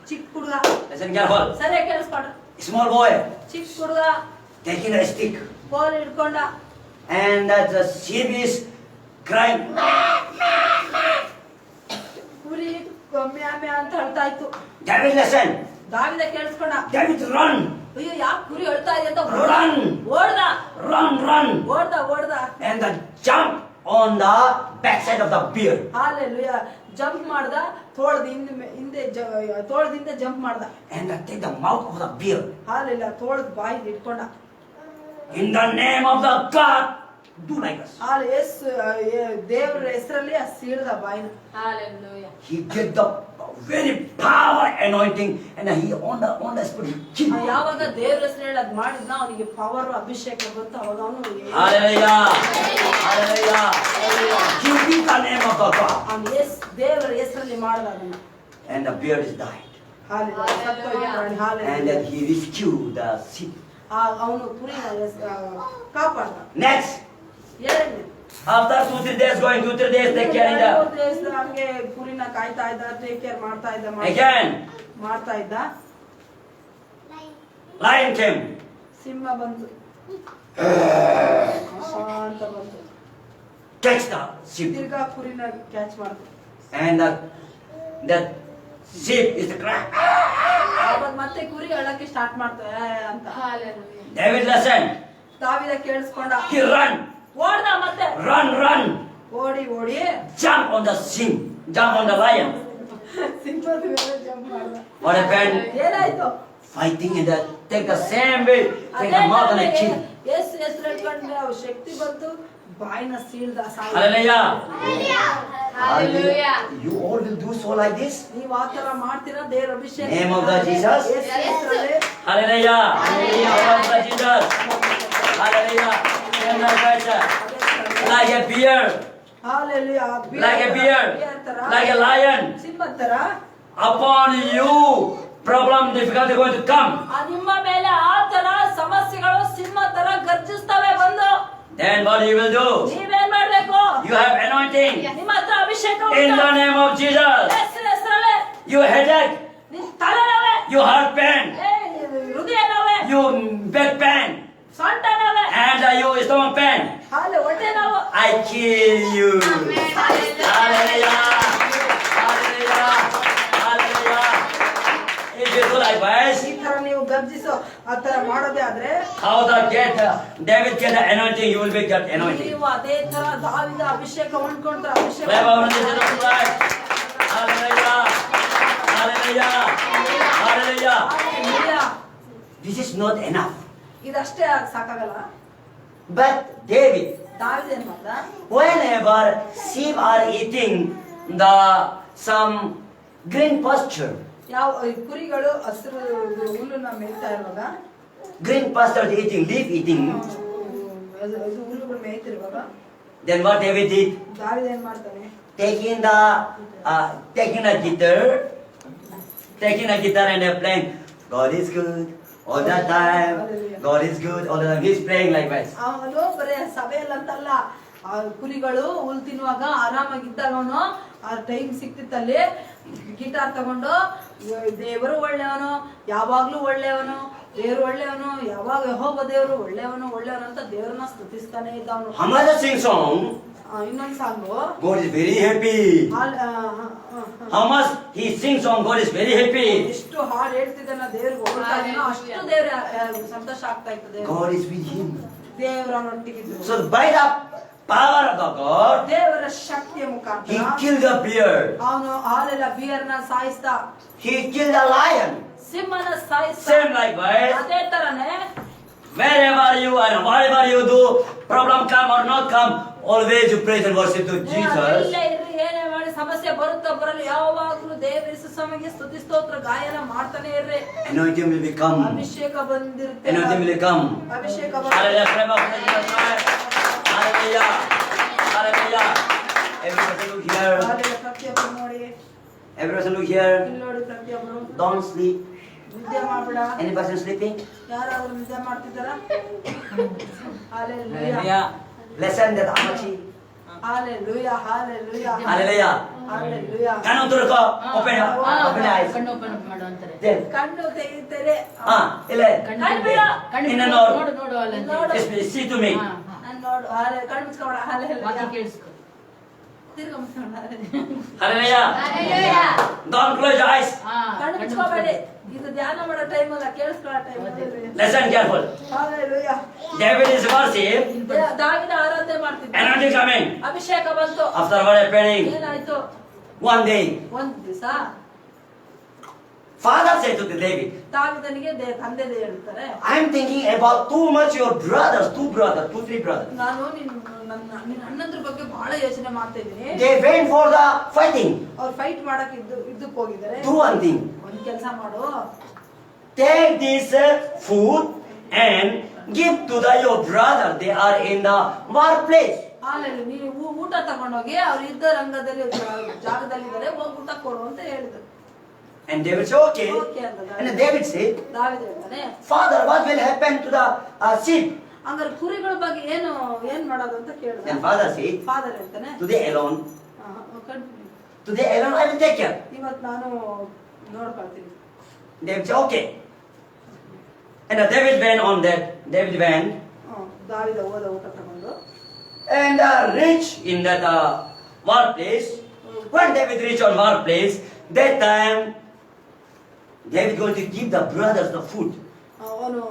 ಚಿಕ್ಕ ಹುಡುಗ. Listen careful. ಸರಿಯಾಗಿ ಕೇಳಿಸ್ಕೊಂಡ್ರ. Small boy ಚಿಕ್ಕ ಹುಡುಗ taking a stick, ಕೋಲ್ ಹಿಡ್ಕೊಂಡ. and the sheep is crying. ಕುರಿ ಮ್ಯಾ ಅಂತ ಹೇಳ್ತಾ ಇತ್ತು. David listen. ದಾವಿದ ಕೇಳಿಸ್ಕೊಂಡ. David run. ಅಯ್ಯೋ ಯಾಕೆ ಕುರಿ ಹೇಳ್ತಾ ಇದೆ ಅಂತ Run. ಓಡ್ದ. And the jump on the backside of the bear. Hallelujah. Jump ಮಾಡ್ದ, ತೋಳದಿಂದ ಜಂಪ್ ಮಾಡ್ದ. And take the mouth of the bear. ಹಾಲೆಲ್ಲ ತೋಳದ ಬಾಯಿಗೆ ಇಟ್ಕೊಂಡ. In the name of the God, do like us. ದೇವರ ಹೆಸರಲ್ಲಿ ಸೀಳ್ದ ಬಾಯಿನ. He get the very power anointing, and he on the spirit. ಯಾವಾಗ ದೇವರ ಹೆಸರು ಹೇಳದ್ ಮಾಡಿದ್ನ ಅವನಿಗೆ ಪವರ್ ಅಭಿಷೇಕ ಬಂತು. ಅವಾಗ ಅವನು Hallelujah. Hallelujah. He did the name of the God. ದೇವರ ಹೆಸರಲ್ಲಿ ಮಾಡ್ದ ಅದನ್ನ. And the bear is died. And then he rescued the sheep. ಅವನು ಕುರಿನ ಕಾಪಾಡ್ದ. Next, ಎರಡನೇ After 2-3 days, going 2-3 days, take care in the. ಹಂಗೆ ಕುರಿನ ಕಾಯ್ತಾ ಇದ್ದ, ಟೇಕ್ ಕೇರ್ ಮಾಡ್ತಾ ಇದ್ದ, Again, ಮಾಡ್ತಾ ಇದ್ದ. lion came. ಸಿಂಹ ಬಂತು ಅಂತ ಬಂತು, Catch the sheep. ತಿರ್ಗಾ ಕುರಿನ ಕ್ಯಾಚ್ ಮಾಡ್ತು. And the sheep is the cry. ಆವಾಗ ಮತ್ತೆ ಕುರಿ ಅಳಕ್ಕೆ ಸ್ಟಾರ್ಟ್ ಮಾಡ್ತು ಅಂತ. Hallelujah. David listened. ದಾವಿದ ಕೇಳಿಸ್ಕೊಂಡ, He run. ಓಡ್ದ ಮತ್ತೆ, Run, run. ಓಡಿ ಓಡಿ Jump on the sheep. Jump on the lion. ಸಿಂಹದ ಮೇಲೆ ಜಂಪ್ ಮಾಡ್ದ. What happened? ಏನಾಯ್ತು? Fighting in the, take the same way. Take the mouth and the chin. Yes ಹೆಸರು ಹೇಳ್ಕೊಂಡ್ರೆ ಅವ್ರ ಶಕ್ತಿ ಬಂತು, ಬಾಯಿನ ಸೀಳ್ದ. Hallelujah. Hallelujah. You all will do so like this? ನೀವ್ ಆ ತರ ಮಾಡ್ತೀರಾ? ದೇವರ ಅಭಿಷೇಕ Name of the Jesus. ಯೇಸು ಹೆಸರಲ್ಲಿ Hallelujah. Name of the Jesus. Hallelujah. Name of the like a bear. Hallelujah. Like a bear. ತರ, Like a lion. ಸಿಂಹದ ತರ Upon you, problem, difficulty going to come. ನಿಮ್ಮ ಮೇಲೆ ಆ ತರ ಸಮಸ್ಯೆಗಳು ಸಿಂಹ ತರ ಗರ್ಜಿಸ್ತವೆ ಬಂದು. Then what you will do? ನೀವೇನ್ ಮಾಡ್ಬೇಕು? You have anointing. ನಿಮ್ಮ ಹತ್ರ ಅಭಿಷೇಕ In ಉಂಟು. the name of Jesus. ಯೇಸು ಹೆಸರಲ್ಲಿ You headache. ನಿನ್ ತಲೆನೋವೆ, You heart pain. ಹೃದಯ ನೋವೆ, You back pain. ಸೊಂಟ ನೋವೆ, And you stomach pain. ಹೊಟ್ಟೆ ನೋವು. I kill you. Amen. Hallelujah. Hallelujah. Hallelujah. If you do likewise, ಈ ತರ ನೀವು ಗರ್ಜಿಸೋ ಆ ತರ ಮಾಡೋದೇ ಆದ್ರೆ how the David get the anointing, you will be get anointing. ನೀವು ಅದೇ ತರ ದಾವಿದ ಅಭಿಷೇಕ ಹೊಂದ್ಕೊಂಡ್ರೆ ಅಭಿಷೇಕ. Clap our hands to the Lord. Hallelujah. Hallelujah. Hallelujah. Hallelujah. This is not enough. ಇದಷ್ಟೇ ಸಾಕಾಗಲ್ಲ. But David, ದಾವಿದ ಏನ್ ಮಾಡ್ದ? whenever sheep are eating the some green pasture, ಯಾವ ಈ ಕುರಿಗಳು ಹಸಿರು ಹುಲ್ಲನ್ನ ಮೇಯ್ತಾ ಇರುವಾಗ, green pasture eating, leaf eating, ಇದು ಹುಲ್ಲುಗಳು ಮೇಯ್ತಿರುವಾಗ then what David did? ದಾವಿದ ಏನ್ ಮಾಡ್ತಾನೆ? Taking a guitar and playing. God is good all the time. God is good all the time. He's playing like this. ಅವನು ಬರೀ ಸಭೆಯಲ್ಲಂತಲ್ಲ, ಆ ಕುರಿಗಳು ಹುಲ್ ತಿನ್ನುವಾಗ ಆರಾಮಾಗಿದ್ದಾಗ ಅವನು ಆ ಟೈಮ್ ಸಿಕ್ತಿತ್ತಲ್ಲಿ ಗಿಟಾರ್ ತಗೊಂಡು ದೇವರು ಒಳ್ಳೆಯವನು, ಯಾವಾಗ್ಲೂ ಒಳ್ಳೆಯವನು, ದೇವರು ಒಳ್ಳೆಯವನು, ಯಾವಾಗ ಯೆಹೋವ ದೇವರು ಒಳ್ಳೆಯವನು ಒಳ್ಳೆಯವನು ಅಂತ ದೇವರನ್ನ ಸ್ತುತಿಸ್ತಾನೆ ಇದ್ದವನು. Another sing song. ಇನ್ನೊಂದು song, God is very happy. How much he sings song, God is very happy. ಎಷ್ಟು ಹಾಡು ಹೇಳ್ತಿದ್ದಾನ ದೇವ್ರಿಗೆ ಹೊಗಳ್ತಾ ಇದ್ದಾನೋ ಅಷ್ಟು ದೇವ್ರ ಸಂತೋಷ ಆಗ್ತಾ ಇರ್ತದೆ. God is with him. ದೇವರನ್ನೊಟ್ಟಿಗಿದ್ದು So by the power of the God, ದೇವರ ಶಕ್ತಿಯ he ಮುಖಾಂತರ killed the bear. ಅವನು ಹಾಲೆಲ್ಲ ಬಿಯರ್ನ ಸಾಯಿಸ್ದ, He killed the lion. ಸಿಂಹನ ಸಾಯಿಸ್ದ. Same likewise. ಅದೇ ತರನೇ Wherever you are, whatever you do, problem come or not come, always you praise and worship to Jesus. ಇಲ್ಲೇ ಇರ್ರಿ, ಏನೇ ಮಾಡಿ ಸಮಸ್ಯೆ ಬರುತ್ತಾ ಬರಲಿ, ಯಾವಾಗ್ಲೂ ದೇವ ಯೇಸು ಸ್ವಾಮಿಗೆ ಸ್ತುತಿ ಸ್ತೋತ್ರ ಗಾಯನ ಮಾಡ್ತಾನೆ ಇರ್ರಿ. Anointing will become. ಅಭಿಷೇಕ ಬಂದಿರುತ್ತೆ. Anointing will come. ಅಭಿಷೇಕ Hallelujah. Praise of Jesus Christ. Hallelujah. Hallelujah. Every person look here. ಪ್ರತಿಯೊಬ್ಬರು ನೋಡಿ, Every person look here. ಇಲ್ಲಿ ನೋಡಿ, ಪ್ರತಿಯೊಬ್ಬರು Don't sleep. ನಿದ್ದೆ ಮಾಡ್ಬೇಡ. Any person sleeping? ಯಾರಾದ್ರೂ ನಿದ್ದೆ ಮಾಡ್ತಿದ್ದಾರ? Hallelujah. Listen that Amachi. Hallelujah, hallelujah, Hallelujah. hallelujah. Kanu turko. Open your eyes. ಕಣ್ಣು ಓಪನ್ ಮಾಡು ಅಂತಾರೆ. Then. ಕಣ್ಣು ತೆಗಿತಾರೆ. Ile. ಕಣ್ಣು ಬಿಡ. ಇನ್ನು ನೋಡು. ನೋಡು ನೋಡು ಅಲ್ಲ ಅಂತ. ನೋಡು. Just see to me. ನಾನು ನೋಡು, ಕಣ್ಣು ಮುಚ್ಕೊಂಡ. ವಾಕ್ಯ hallelujah. ಕೇಳಿಸ್ಕೊ. ತಿರ್ಗಾ ಮುಚ್ಕೊಂಡ. Hallelujah. Hallelujah. Don't close your eyes. ಕಣ್ಣು ಮುಚ್ಕೋಬೇಡಿ. ಇದು ಧ್ಯಾನ ಮಾಡೋ ಟೈಮ್ ಅಲ್ಲ, ಕೇಳಿಸ್ಕೊಳ್ಳೋ ಟೈಮ್ ಅಲ್ಲ. Listen careful. Hallelujah. David is worship. ದಾವಿದ ಆರಾಧನೆ ಮಾಡ್ತಿದ್ದ. Anointing coming. ಅಭಿಷೇಕ ಬಂತು. After what happening? ಏನಾಯ್ತು? One day, ಒಂದ್ ದಿವಸ father said to the David, ದಾವಿದನಿಗೆ ತಂದೆ ಹೇಳ್ತಾರೆ, I am thinking about too much your brothers, two, three brothers. ನಾನು ನಿನ್ನ ಅಣ್ಣಂದ್ರ ಬಗ್ಗೆ ಬಹಳ ಯೋಚನೆ ಮಾಡ್ತಾ ಇದ್ದೀನಿ. They went for the fighting. ಅವ್ರು ಫೈಟ್ ಮಾಡಕ್ ಇದ್ದಕ್ಕೆ ಹೋಗಿದ್ದಾರೆ. Do one thing. ಒಂದ್ ಕೆಲಸ ಮಾಡು, Take this food and give to your brother. They are in the war place. ಆಮೇಲೆ ನೀನು ಊಟ ತಗೊಂಡೋಗಿ ಅವ್ರು ಇದ್ದ ರಂಗದಲ್ಲಿ ಜಾಗದಲ್ಲಿ ಇದ್ದಾರೆ, ಹೋಗಿ ಊಟ ಕೊಡು ಅಂತ ಹೇಳಿದ್ರು. And David said, okay. Okay, And David said, ದಾವಿದ ಹೇಳ್ತಾನೆ, Father, what will happen to the sheep? ಹಂಗಾರೆ ಕುರಿಗಳ ಬಗ್ಗೆ ಏನ್ ಮಾಡೋದು ಅಂತ ಕೇಳಿದ. Then father said, ಫಾದರ್ ಹೇಳ್ತಾನೆ, today alone, continue, today alone I will take care. ಇವತ್ತು ನಾನು ನೋಡ್ಕೊಳ್ತೀನಿ. David said, okay. And David went on that. David went ದಾವಿದ ಹೋದ ಊಟ ತಗೊಂಡು and reached in that war place. When David reached on war place, that time David going to give the brothers the food. ಅವನು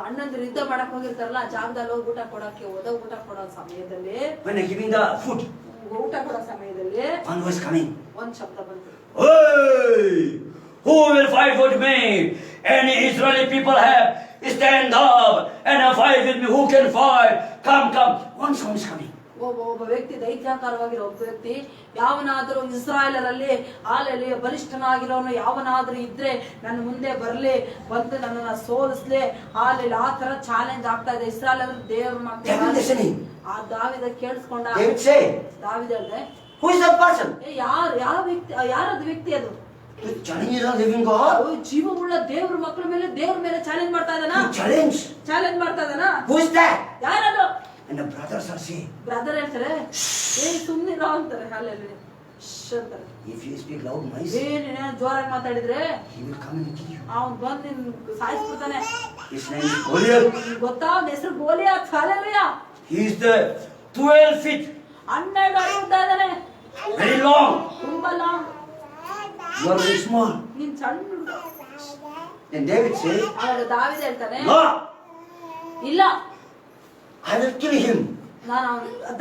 ಅಣ್ಣಂದ್ರು ಯುದ್ಧ ಮಾಡಕ್ ಹೋಗಿರ್ತಾರಲ್ಲ, ಆ ಜಾಗದಲ್ಲಿ ಹೋಗಿ ಊಟ ಕೊಡಕ್ಕೆ ಹೋದ. ಊಟ ಕೊಡೋ ಸಮಯದಲ್ಲಿ, When I giving the food, ಊಟ ಕೊಡೋ ಸಮಯದಲ್ಲಿ one voice coming. ಒಂದ್ ಶಬ್ದ ಬಂತು. Hey! Who will fight with me? Any Israeli people have stand up and fight with me. Who can fight? Come, come. One sound is coming. ಒಬ್ಬ ವ್ಯಕ್ತಿ, ದೈತ್ಯಾಕಾರವಾಗಿರೋ ಒಬ್ಬ ವ್ಯಕ್ತಿ, ಯಾವನಾದ್ರೂ ಇಸ್ರಾಯೇಲರಲ್ಲಿ ಹಾಲೆಲ್ಲಿ ಬಲಿಷ್ಠನಾಗಿರೋನು ಯಾವನಾದ್ರೂ ಇದ್ರೆ ನನ್ನ ಮುಂದೆ ಬರ್ಲಿ, ಬಂದು ನನ್ನನ್ನ ಸೋಲಿಸ್ಲಿ, ಹಾಲೆಲ್ಲಿ ಆ ತರ ಚಾಲೆಂಜ್ ಆಗ್ತಾ ಇದೆ. ಇಸ್ರಾಯೇಲ್ ಅಂದ್ರೆ ದೇವ್ರ David listening. ಆ ದಾವಿದ ಕೇಳಿಸ್ಕೊಂಡ. David say, ದಾವಿದ ಹೇಳ್ದೆ, who is that person? ಯಾವ ವ್ಯಕ್ತಿ, ಯಾರದು ವ್ಯಕ್ತಿ ಅದು? To challenge the living God. ಜೀವವುಳ್ಳ ದೇವ್ರ ಮಕ್ಕಳ ಮೇಲೆ ಚಾಲೆಂಜ್ ಮಾಡ್ತಾ ಇದ್ದಾನ. To challenge. ಚಾಲೆಂಜ್ ಮಾಡ್ತಾ ಇದ್ದಾನ. Who is that? ಯಾರದು? And the brothers are saying, brother ಹೇಳ್ತಾರೆ, ಸುಮ್ನಿರೋ ಅಂತಾರೆ. ಹಾಲೆಲ್ಲಿ ಅಂತಾರೆ. if you speak loud noise, ನೀನೇನು ಜೋರಾಗಿ ಮಾತಾಡಿದ್ರೆ he will come and kill you. ಅವ್ನು ಬಂದು ನಿನ್ ಸಾಯಿಸ್ಬಿಡ್ತಾನೆ. His name is Goliath. ಗೊತ್ತಾ? ಅವನ ಹೆಸರು ಗೋಲಿಯಾತ್. Hallelujah. He is the 12 feet, 12 ಅಡಿ ಉದ್ದ ಇದ್ದಾನೆ. very long. ತುಂಬಾ long. You are very small. ನೀನ್ ಸಣ್ಣ ಹುಡುಗ. Then David said, ಆವಾಗ ದಾವೀದ ಹೇಳ್ತಾನೆ, no, ಇಲ್ಲ, I will kill him.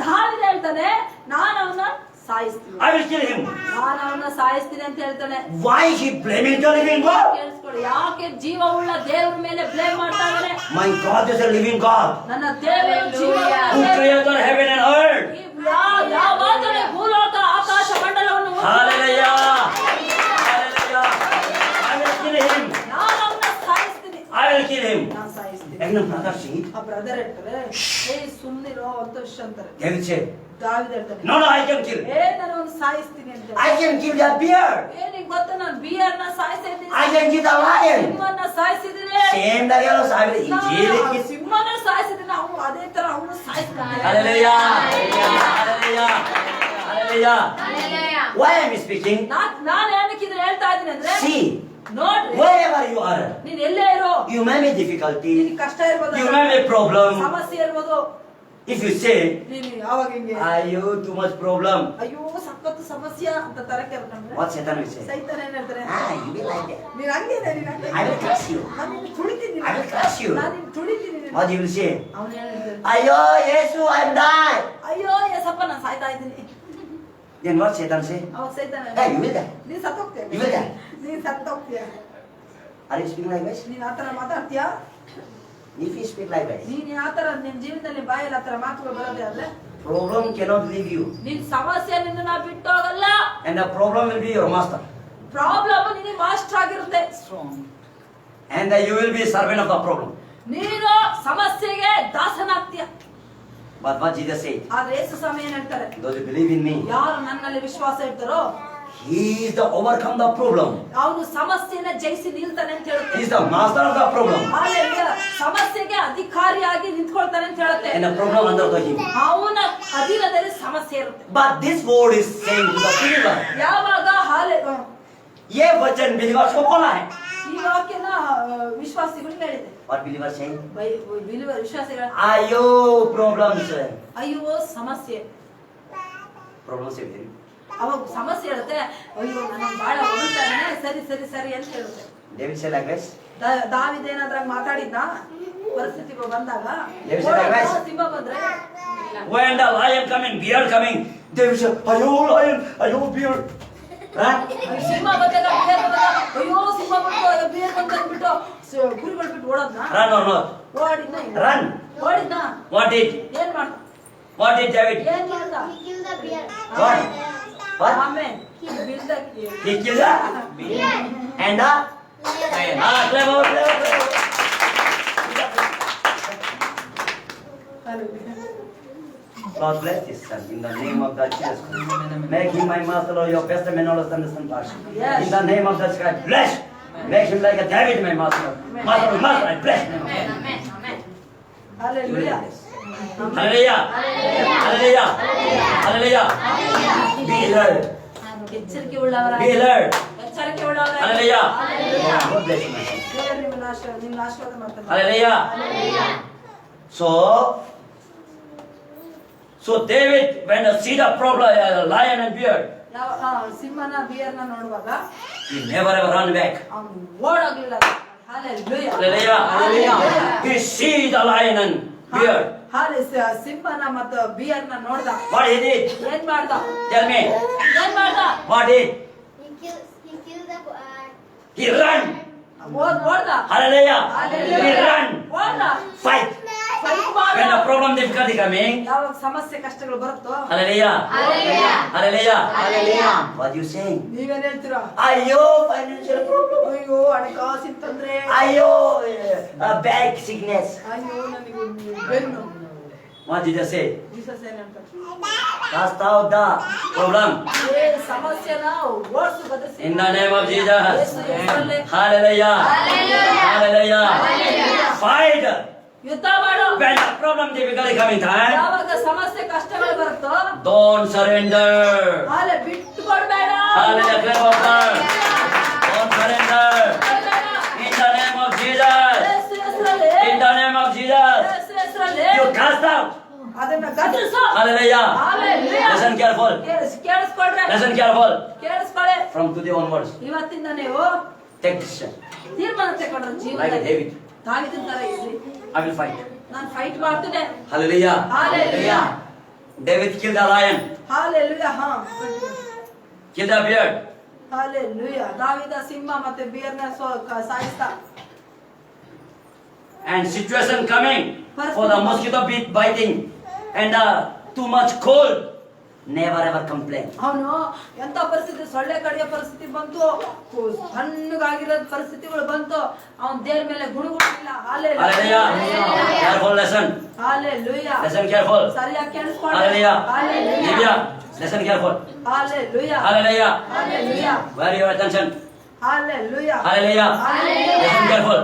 ದಾವೀದ ಹೇಳ್ತಾನೆ, ನಾನು ಅವನ ಸಾಯಿಸ್ತೀನಿ. I will kill him. ನಾನು ಅವನ ಸಾಯಿಸ್ತೀನಿ ಅಂತ ಹೇಳ್ತಾನೆ. Why he blaming the living God? ಕೇಳಿಸ್ಕೊಳ್ಳಿ, ಯಾಕೆ ಜೀವವುಳ್ಳ ದೇವ್ರ ಮೇಲೆ ಬ್ಲೇಮ್ ಮಾಡ್ತಾ ಇದ್ದಾನೆ? My God is a living God ನನ್ನ ದೇವರು ಜೀವವುಳ್ಳ who ದೇವರು. created heaven and earth. ಯಾವಾಗಲೇ ಭೂಲೋಕ ಆಕಾಶ ಮಂಡಲವನ್ನು Hallelujah. Hallelujah. I will kill him. ನಾನು ಅವನ ಸಾಯಿಸ್ತೀನಿ. I will kill him. ನಾನು ಸಾಯಿಸ್ತೀನಿ. And the brother said, ಆ ಬ್ರದರ್ ಹೇಳ್ತಾರೆ, ಸುಮ್ನಿರೋ ಅಂತ ಅಂತಾರೆ. David said, ದಾವೀದ ಹೇಳ್ತಾನೆ, no, I can kill. ನಾನು ಅವನು ಸಾಯಿಸ್ತೀನಿ ಅಂತ. I can kill the bear. ನಿಂಗೆ ಗೊತ್ತಾ, ನಾನು ಬಿಯರ್ನ ಸಾಯಿಸಿದ್ದೀನಿ, I can kill the lion. ಸಿಂಹನ ಸಾಯಿಸಿದ್ದೀನಿ, Same the yellow side. ಸಿಂಹನ ಸಾಯಿಸಿದ್ದೀನಿ. ಅವನು ಅದೇ ತರ ಅವನು ಸಾಯಿಸ್ತಾನೆ. Hallelujah. Hallelujah. Hallelujah. Why am I speaking? ನಾನು ಏನಕ್ಕೆ ಇದನ್ನ ಹೇಳ್ತಾ ಇದ್ದೀನಿ ಅಂದ್ರೆ, See, ನೋಡ್ರಿ, wherever you are, ನೀನ್ ಎಲ್ಲೇ ಇರೋ, you may be difficulty, ನಿನ್ ಕಷ್ಟ ಇರ್ಬೋದು, you may be problem. ಸಮಸ್ಯೆ ಇರ್ಬೋದು. If you say, ನೀನು ಯಾವಾಗ ಹಿಂಗೆ you too much problem, ಅಯ್ಯೋ ಸಖತ್ತು ಸಮಸ್ಯೆ ಅಂತ ತರಕ್ಕೆ ಇರ್ತಾನೆ. what Satan will say? ಸೈತಾನ ಏನ್ ಹೇಳ್ತಾರೆ, You be like that. ನೀನ್ ಹಂಗೇನೆ, ನೀನ್ ಹಂಗೆ, I will crush you. ನಾನು ನಿನ್ನ ತುಳಿತೀನಿ, I will crush you. ನಾನು ನಿನ್ನ ತುಳಿತೀನಿ. What you will say? ಅವನು ಹೇಳ್ತಾರೆ, Ayo, Yesu, I'm die. ಅಯ್ಯೋ ಏಸಪ್ಪ ನಾನು ಸಾಯ್ತಾ ಇದ್ದೀನಿ. Then what Satan say? ಅವಾಗ ಸೈತಾನ, Hey, you will die. ನೀನ್ ಸತ್ತೋಗ್ತೀಯ, You will die. ನೀನ್ ಸತ್ತೋಗ್ತೀಯ. Are you speaking like this? ನೀನ್ ಆತರ ಮಾತಾಡ್ತೀಯ? If you speak like this, ನೀನ್ ಆತರ ನಿನ್ ಜೀವನದಲ್ಲಿ ಬಾಯಲ್ಲಿ ಆತರ ಮಾತುಗಳು ಬರೋದೇ ಆದ್ರೆ, problem cannot leave you. ನಿನ್ ಸಮಸ್ಯೆ ನಿನ್ನ ಬಿಟ್ಟೋಗಲ್ಲ. And the problem will be your master. Problem ನಿನಗೆ ಮಾಸ್ಟರ್ ಆಗಿರುತ್ತೆ. And you will be servant of the problem. ನೀನು ಸಮಸ್ಯೆಗೆ ದಾಸನಾಗ್ತೀಯ. But what Jesus said, ಆದ್ರೆ ಯೇಸು ಸ್ವಾಮಿ ಏನ್ ಹೇಳ್ತಾರೆ, those who believe in me, ಯಾರು ನನ್ನಲ್ಲಿ ವಿಶ್ವಾಸ ಇಡ್ತಾರೋ he is the overcome the problem. ಅವನು ಸಮಸ್ಯೆನ ಜಯಿಸಿ ನಿಲ್ತಾನೆ ಅಂತ He ಹೇಳುತ್ತೆ. is the master of the problem. Hallelujah. ಸಮಸ್ಯೆಗೆ ಅಧಿಕಾರಿಯಾಗಿ ನಿಂತ್ಕೊಳ್ತಾನೆ ಅಂತ ಹೇಳುತ್ತೆ. And the problem under the him. ಅವನ ಅಧೀನದಲ್ಲಿ ಸಮಸ್ಯೆ ಇರುತ್ತೆ. But this word is saying to the believer, ಯಾವಾಗ ये वचन believer को बोला है. ಈ ವಾಕ್ಯನ ವಿಶ್ವಾಸಿಗಳಿಗೆ ಹೇಳಿದೆ. What believer saying? ಬಿಲಿವರ್ ವಿಶ್ವಾಸಿಗಳ, Ayo problems. ಅಯ್ಯೋ ಸಮಸ್ಯೆ. Problem से भी. ಅವಾಗ ಸಮಸ್ಯೆ ಹೇಳುತ್ತೆ, ಅಯ್ಯೋ ನನ್ನ ಬಾಳ ಹೊರಡ್ತಾ ಇದ್ದಾನೆ, ಸರಿ ಸರಿ ಸರಿ ಅಂತ ಹೇಳುತ್ತೆ. David said like this. ದಾವೀದ ಏನಾದ್ರಾಗ ಮಾತಾಡಿದ್ನ ಪರಿಸ್ಥಿತಿ ಬಂದಾಗ, David said like this. ಸಿಂಹ ಬಂದ್ರೆ, When the lion coming, bear coming, David said, ayo lion, ayo bear. ಸಿಂಹ ಬಂದಾಗ ಬೇರ್ ಬಂದಾಗ, ಅಯ್ಯೋ ಸಿಂಹ ಬಂತು, ಬೇರ್ ಬಂತು ಅಂದ್ಬಿಟ್ಟು ಕುರಿಗಳು ಬಿಟ್ಟು ಓಡೋದ್ನ, Run or not? ಓಡಿದ್ನ, Run. ಓಡಿದ್ನ, What did? ಏನ್ ಮಾಡ್ದ, What did David? ಏನ್ ಮಾಡ್ದ, What? What? ಆಮೇಲೆ ಬಿಲ್ದ He killed the bear. And the lion. Clever, clever. God bless this son in the name of the Jesus Christ. Make him my master, Lord, your best man, all of the son passion. Yes. In the name of Jesus Christ, bless. Make him like a David, my master. Master, master, I bless him. Hallelujah. Hallelujah. Hallelujah. Hallelujah. Be alert. ಎಚ್ಚರಿಕೆ ಉಳ್ಳವರಾಗಿ Be alert. ಎಚ್ಚರಿಕೆ ಉಳ್ಳವರಾಗಿ Hallelujah. Hallelujah. God bless you, my son. ದೇವರು ನಿಮ್ಮನ್ನ ಆಶೀರ್ವಾದ ಮಾಡ್ತಾನೆ. Hallelujah. So David, when he see the problem, lion and bear, ಸಿಂಹನ ಬಿಯರ್ನ ನೋಡುವಾಗ he never ever run back. ಅವನು ಓಡೋಗ್ಲಿಲ್ಲ. Hallelujah. Hallelujah. Hallelujah. He see the lion and bear. ಸಿಂಹನ ಮತ್ತು ಬಿಯರ್ನ ನೋಡ್ದ. What he did? ಏನ್ ಮಾಡ್ದ? Tell me. ಏನ್ ಮಾಡ್ದ? What did? He killed the He run. ಓಡ್ದ. Hallelujah. Hallelujah. He run. ಓಡ್ದ. Fight. Fight ಮಾಡ್ದ. When the problem difficulty coming. ಯಾವಾಗ ಸಮಸ್ಯೆ ಕಷ್ಟಗಳು ಬರುತ್ತೋ Hallelujah. Hallelujah. What you saying? ನೀವೇನ್ ಹೇಳ್ತೀರಾ? Ayo, financial problem. ಅಯ್ಯೋ ಹಣಕಾಸಿನ ತೊಂದ್ರೆ. Ayo, back sickness. ಅಯ್ಯೋ ನನಗೆ ಬೆನ್ನು. What did I say? Jesus ಏನ್ ಹೇಳ್ತಾರೆ? Cast out the problem. ಏ ಸಮಸ್ಯೆನ ಓಡಿಸು ಬದಲಿಸಿ. In the name of Jesus. ಯೇಸು ಹೆಸರಲ್ಲಿ Hallelujah. Hallelujah. Fight. ಯುದ್ಧ ಮಾಡು. When the problem difficulty coming time, ಯಾವಾಗ ಸಮಸ್ಯೆ ಕಷ್ಟಗಳು ಬರುತ್ತೋ don't surrender. ಹಾಲೆ ಬಿಟ್ಟು ಕೊಡ್ಬೇಡ. Hallelujah. Clap of God. Don't surrender. In the name of Jesus. ಯೇಸು ಹೆಸರಲ್ಲಿ. In the name of Jesus. ಯೇಸು ಹೆಸರಲ್ಲಿ. You cast out. ಅದನ್ನ ಗದರಿಸು. Hallelujah. Hallelujah. Listen careful. ಕೇಳಿಸ್ಕೊಳ್ರೆ. Listen careful. ಕೇಳಿಸ್ಕೊಳ್ಳಿ. From today onwards, ಇವತ್ತಿಂದ ನೀವು take decision. ತೀರ್ಮಾನ ತಗೊಂಡ್ರೆ Like ಜೀವನದಲ್ಲಿ David. ದಾವೀದನ ತರ ಇರ್ಲಿ. I will fight. ನಾನು ಫೈಟ್ ಮಾಡ್ತೇನೆ. Hallelujah. Hallelujah. David killed the lion. Hallelujah. Killed the bear. Hallelujah. ದಾವೀದ ಸಿಂಹ ಮತ್ತೆ ಬಿಯರ್ನ ಸಾಯಿಸ್ತ. And situation coming for the mosquito biting and too much cold. Never ever complain. ಅವನು ಎಂತ ಪರಿಸ್ಥಿತಿ ಸೊಳ್ಳೆ ಕಡಿಯೋ ಪರಿಸ್ಥಿತಿ ಬಂತು, ಸಣ್ಣಗಾಗಿರೋ ಪರಿಸ್ಥಿತಿಗಳು ಬಂತು, ಅವನ ದೇವ್ರ ಮೇಲೆ ಗುಣಗುಟ್ಟಿಲ್ಲ. Hallelujah. Careful listen. Hallelujah. Listen careful. ಸರಿಯಾಗಿ ಕೇಳಿಸ್ಕೊಳ್ಳಿ. Hallelujah. Hallelujah. Divya, listen careful. Hallelujah. Hallelujah. Hallelujah. Where your attention? Hallelujah. Hallelujah. Hallelujah. Listen careful.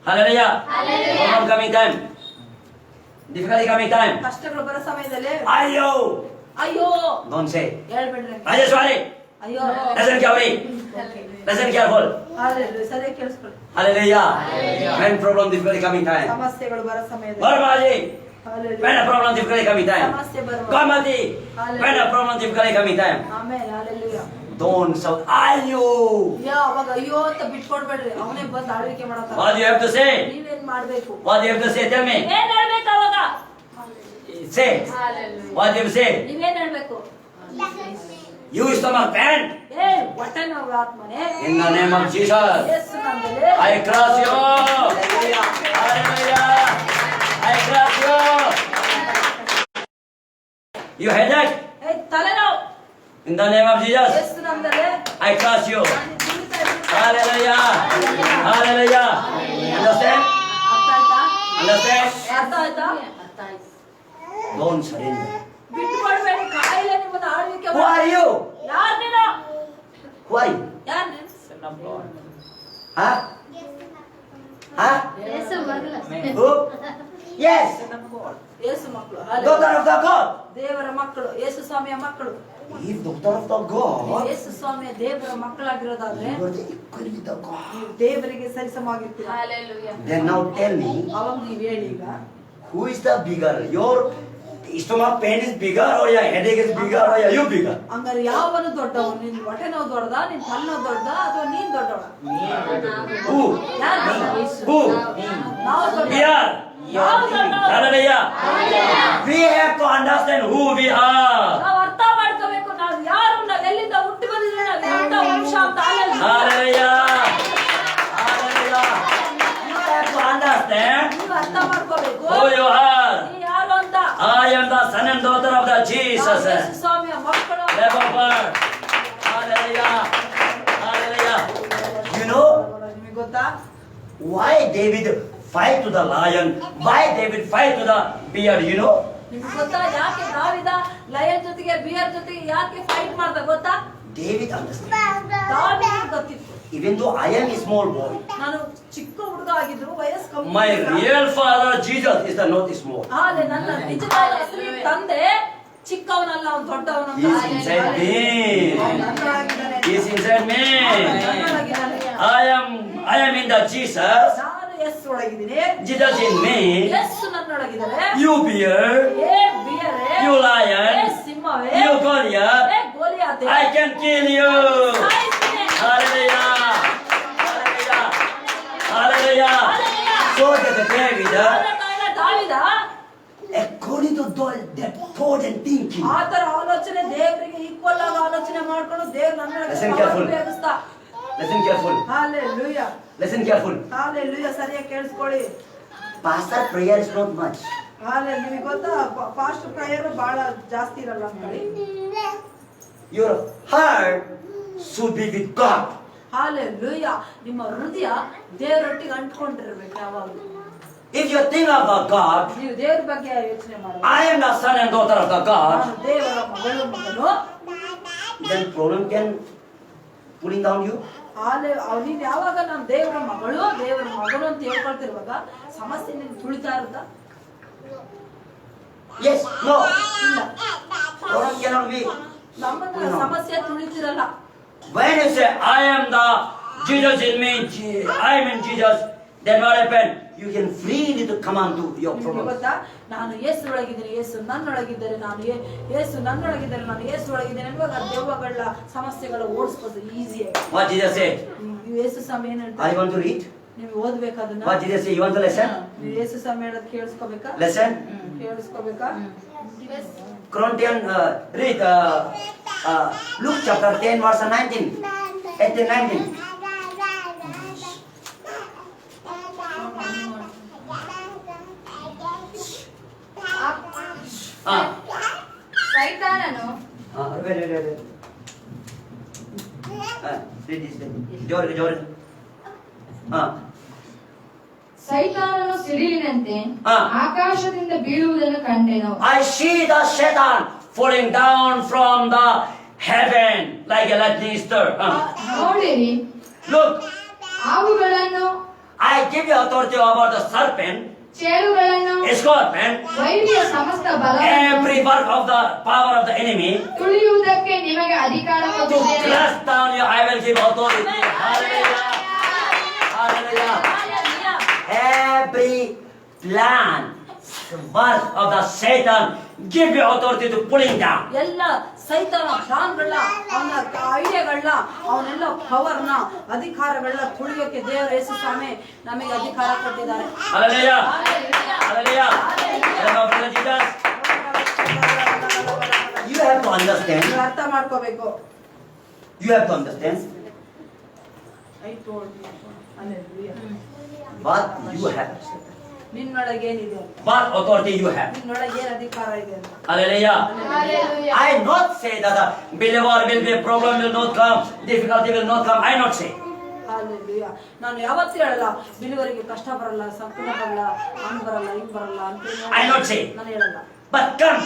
Hallelujah. Problem coming time. Difficulty coming time. ಕಷ್ಟಗಳು ಬರೋ ಸಮಯದಲ್ಲಿ Ayo. ಅಯ್ಯೋ Don't say. ಹೇಳ್ಬೇಡ್ರಿ. Rajeshwari. ಅಯ್ಯೋ. Listen carefully. Listen careful. Hallelujah. ಸರಿಯಾಗಿ ಕೇಳಿಸ್ಕೊಳ್ಳಿ. Hallelujah. When problem difficulty coming time. ಸಮಸ್ಯೆಗಳು ಬರೋ ಸಮಯದಲ್ಲಿ Barmaji. Hallelujah. When a problem difficulty coming time. ಸಮಸ್ಯೆ ಬರುವ Kamati. When a problem difficulty coming time. ಆಮೇಲೆ Hallelujah. Don't shout. Ayo. ಅವಾಗ ಅಯ್ಯೋ ಅಂತ ಬಿಟ್ಕೊಡ್ಬೇಡ್ರಿ. ಅವನೇ ಬಂದು ಆಳ್ವಿಕೆ ಮಾಡತಾನ. What do you have to say? ನೀವೇನ್ ಮಾಡ್ಬೇಕು? What do you have to say? Tell me. ಏನ್ ಹೇಳ್ಬೇಕು ಅವಾಗ? Say. Hallelujah. What do you have to say? ನೀವೇನ್ ಹೇಳ್ಬೇಕು? You stomach pain. ಏ ಹೊಟ್ಟೆ ನೋವು ಆತ್ಮನೇ. In the name of Jesus. ಯೇಸು ನಾಮದಲ್ಲಿ I cross you. Hallelujah. I cross you. You headache. ಏ ತಲೆನೋವು. In the name of Jesus. ಯೇಸು ನಾಮದಲ್ಲಿ I cross you. ನಾನು ಜೀವಿತ ಇದ್ದೀನಿ. Hallelujah. Hallelujah. Understand? ಅರ್ಥ ಆಯ್ತಾ? Understand? ಅರ್ಥ ಆಯ್ತಾ? Don't surrender. ಬಿಟ್ಕೊಡ್ಬೇಡಿ. ಕಾಯಿಲೆ ನಿಮ್ಮನ್ನ ಆಳ್ವಿಕೆ Who are you? ಯಾರ್ ನೀನು? Who are you? ಯಾರ್ ನೀನು? Huh? Huh? Who? Yes. ಯೇಸು ಮಕ್ಕಳು. Daughter of the God. ದೇವರ ಮಕ್ಕಳು. ಯೇಸು ಸ್ವಾಮಿಯ ಮಕ್ಕಳು. If daughter of the God, ಯೇಸು ಸ್ವಾಮಿಯ ದೇವರ ಮಕ್ಕಳಾಗಿರೋದಾದ್ರೆ you are the equal with the God. ನೀವು ದೇವರಿಗೆ ಸರಿಸಮಾಗಿರ್ತೀರಾ. Hallelujah. Then now tell me, ಅವಾಗ ನೀವ್ ಹೇಳಿ ಈಗ who is the bigger? Your stomach pain is bigger, or your headache is bigger, or you bigger? ಹಂಗಾರೆ ಯಾವನು ದೊಡ್ಡವ? ನಿನ್ ಹೊಟ್ಟೆ ನೋವು ದೊಡ್ಡದ, ನಿನ್ ತಲೆನೋವು ದೊಡ್ಡದ, ಅಥವಾ ನೀನ್ ದೊಡ್ಡವ? Who? ಯಾರು? Who? ನಾವು ದೊಡ್ಡ. Here. ನಾವು ದೊಡ್ಡವರು. Hallelujah. We have to understand who we are. ನಾವು ಅರ್ಥ ಮಾಡ್ಕೋಬೇಕು. ನಾವು ಯಾರು, ನಾವ್ ಎಲ್ಲಿಂದ ಹುಟ್ಟಿ ಬಂದಿದ್ರೆ, ನಾವ್ ಎಂತ ವಂಶ ಅಂತ. Hallelujah. Hallelujah. You have to understand ನೀವು ಅರ್ಥ ಮಾಡ್ಕೋಬೇಕು. who you are. ನೀ ಯಾರು ಅಂತ. I am the son and daughter of the Jesus. ನಾವು ಯೇಸು ಸ್ವಾಮಿಯ ಮಕ್ಕಳು. Never word. Hallelujah. Hallelujah. You know ನಿಮಗೆ ಗೊತ್ತಾ? why David fight to the lion? Why David fight to the bear? You know? ನಿಮ್ಗೆ ಗೊತ್ತಾ ಯಾಕೆ ದಾವೀದ ಲಯನ್ ಜೊತೆಗೆ ಬಿಯರ್ ಜೊತೆಗೆ ಯಾಕೆ ಫೈಟ್ ಮಾಡ್ದ ಗೊತ್ತಾ? David understand. ದಾವೀದನಿಗೆ ಗೊತ್ತಿತ್ತು. even though I am a small boy, ನಾನು ಚಿಕ್ಕ ಹುಡುಗ ಆಗಿದ್ರು ವಯಸ್ಸು ಕಮ್ಮಿ my ಇದ್ದಾಗ, real father Jesus is not small. ಆದ್ರೆ ನನ್ನ ನಿಜವಾದ ಅಸಲಿ ತಂದೆ ಚಿಕ್ಕವನಲ್ಲ, ಅವನು ದೊಡ್ಡವನು ಅಂತ. He is inside me. ಅವನು ನನ್ನೊಳಗಿದ್ದಾನೆ. He is inside me. ನನ್ನೊಳಗಿದ್ದಾನೆ. I am in the Jesus. ನಾನು ಯೇಸು ಒಳಗಿದ್ದೀನಿ, Jesus in me. Yesu ನನ್ನೊಳಗಿದ್ದಾರೆ. You bear. ಏ ಬಿಯರೇ, You lion. ಏ ಸಿಂಹವೇ, You Goliath. ಏ ಗೋಲಿಯಾತೆ, I can kill you. ಸಾಯಿಸ್ತೀನಿ. Hallelujah. Hallelujah. Hallelujah. So that David, ಆದ ಕಾರಣ ದಾವೀದ according to that thought and thinking, ಆ ತರ ಆಲೋಚನೆ ದೇವರಿಗೆ ಈಕ್ವಲ್ ಆಗಿ ಆಲೋಚನೆ ಮಾಡ್ಕೊಂಡು ದೇವ್ರು Listen ನನ್ನೊಳಗೆ careful. ಉಪಯೋಗಿಸ್ತಾ. listen careful. Hallelujah, Listen careful. Hallelujah, ಸರಿಯಾಗಿ ಕೇಳಿಸ್ಕೊಳ್ಳಿ. Pastor prayer is not much. Hallelujah, ನಿಮಗೆ ಗೊತ್ತಾ ಫಾಸ್ಟ್ ಪ್ರೇಯರ್ ಬಹಳ ಜಾಸ್ತಿ ಇರಲ್ಲ ಅಂಕಳಿ. Your heart should be with God. Hallelujah, ನಿಮ್ಮ ಹೃದಯ ದೇವರೊಟ್ಟಿಗೆ ಅಂಟ್ಕೊಂಡಿರ್ಬೇಕು ಯಾವಾಗಲೂ. If you think about God, ನೀವು ದೇವ್ರ ಬಗ್ಗೆ ಯೋಚನೆ ಮಾಡಿ, I am the son and daughter of the God, ನಾನು ದೇವರ ಮಗನು, then problem can pulling down you. ನೀನ್ ಯಾವಾಗ ನಾನು ದೇವರ ಮಗಳು ದೇವರ ಮಗನು ಅಂತ ಹೇಳ್ಕೊಳ್ತಿರುವಾಗ ಸಮಸ್ಯೆ ನಿನ್ ತುಳಿತಾ ಇರುತ್ತಾ? Yes, no. ಇಲ್ಲ, Problem cannot be. ನಮ್ಮನ್ನ ಸಮಸ್ಯೆ ತುಳಿತಿರಲ್ಲ. When you say I am the Jesus in me, I am in Jesus, then what happened? You can freely to come on to your ನಿಮ್ಗೆ problem. ಗೊತ್ತಾ, ನಾನು ಯೇಸು ಒಳಗಿದ್ದೀನಿ, ಯೇಸು ನನ್ನೊಳಗಿದ್ದಾರೆ, ನಾನು ಯೇಸು ನನ್ನೊಳಗಿದ್ದಾರೆ, ನಾನು ಯೇಸು ಒಳಗಿದ್ದೇನೆ ಅನ್ನುವಾಗ ದೆವ್ವಗಳ ಸಮಸ್ಯೆಗಳ ಓಡಿಸ್ಬೋದು ಈಸಿಯಾಗಿ. What Jesus said? ಯೇಸು ಸ್ವಾಮಿ ಏನ್ Are ಹೇಳ್ತಾರೆ? you want to read? ನೀವು ಓದ್ಬೇಕು ಅದನ್ನ. What Jesus say? You want to listen? ನೀವು ಯೇಸು ಸ್ವಾಮಿ ಹೇಳೋದು ಕೇಳಿಸ್ಕೋಬೇಕಾ? Listen. ಕೇಳಿಸ್ಕೋಬೇಕಾ? Corinthians, read Luke chapter 10 verse 19, 18, 19. ಸೈತಾನನು Wait. Read this. Jordan. ಸೈತಾನನು ಸಿಡಿಲಿನಂತೆ ಹಾ. ಆಕಾಶದಿಂದ ಬೀಳುವುದನ್ನು ಕಂಡೆನು. I see the Satan falling down from the heaven like a lightning star. ನೋಡಿರಿ, Look, ಹಾವುಗಳನ್ನು, I give you authority over the serpent, ಚೇಳುಗಳನ್ನು, scorpion, ವೈರಿಯ ಸಮಸ್ತ ಬಲವನ್ನು every work of the power of the enemy. ತುಳಿಯುವುದಕ್ಕೆ ನಿಮಗೆ ಅಧಿಕಾರ To ಕೊಟ್ಟಿದ್ದೇನೆ. crush down you, I will give authority. Hallelujah. Hallelujah. Hallelujah. Every plan, work of the Satan, give you authority to pulling down. ಎಲ್ಲ ಸೈತಾನ ಪ್ಲಾನ್ಗಳನ್ನ, ಅವನ ಐಡಿಯಾಗಳನ್ನ, ಅವನೆಲ್ಲ ಪವರ್ನ, ಅಧಿಕಾರಗಳನ್ನ ತುಳಿಯೋಕೆ ದೇವರ ಯೇಸು ಸ್ವಾಮಿ ನಮಗೆ ಅಧಿಕಾರ ಕೊಟ್ಟಿದ್ದಾರೆ. Hallelujah. Hallelujah. Hallelujah. Brother Jesus, you have to understand. ನೀವು ಅರ್ಥ ಮಾಡ್ಕೋಬೇಕು. You have to understand I told you. Hallelujah. what you have, ನಿನ್ನೊಳಗೆ ಏನಿದೆ, what authority you have. ನಿನ್ನೊಳಗೆ ಏನ್ ಅಧಿಕಾರ ಇದೆ ಅಂತ. Hallelujah. Hallelujah. I not say that the believer will be, problem will not come, difficulty will not come. I not say. Hallelujah. ನಾನು ಯಾವತ್ತೂ ಹೇಳಲ್ಲ ಬಿಲಿವರಿಗೆ ಕಷ್ಟ ಬರಲ್ಲ, ಸಂಕಟ ಬರಲ್ಲ, ಹಂಗ್ ಬರಲ್ಲ, ಹಿಂಗ್ ಬರಲ್ಲ ಅಂತ I not say. ನಾನು ಹೇಳಲ್ಲ. But come.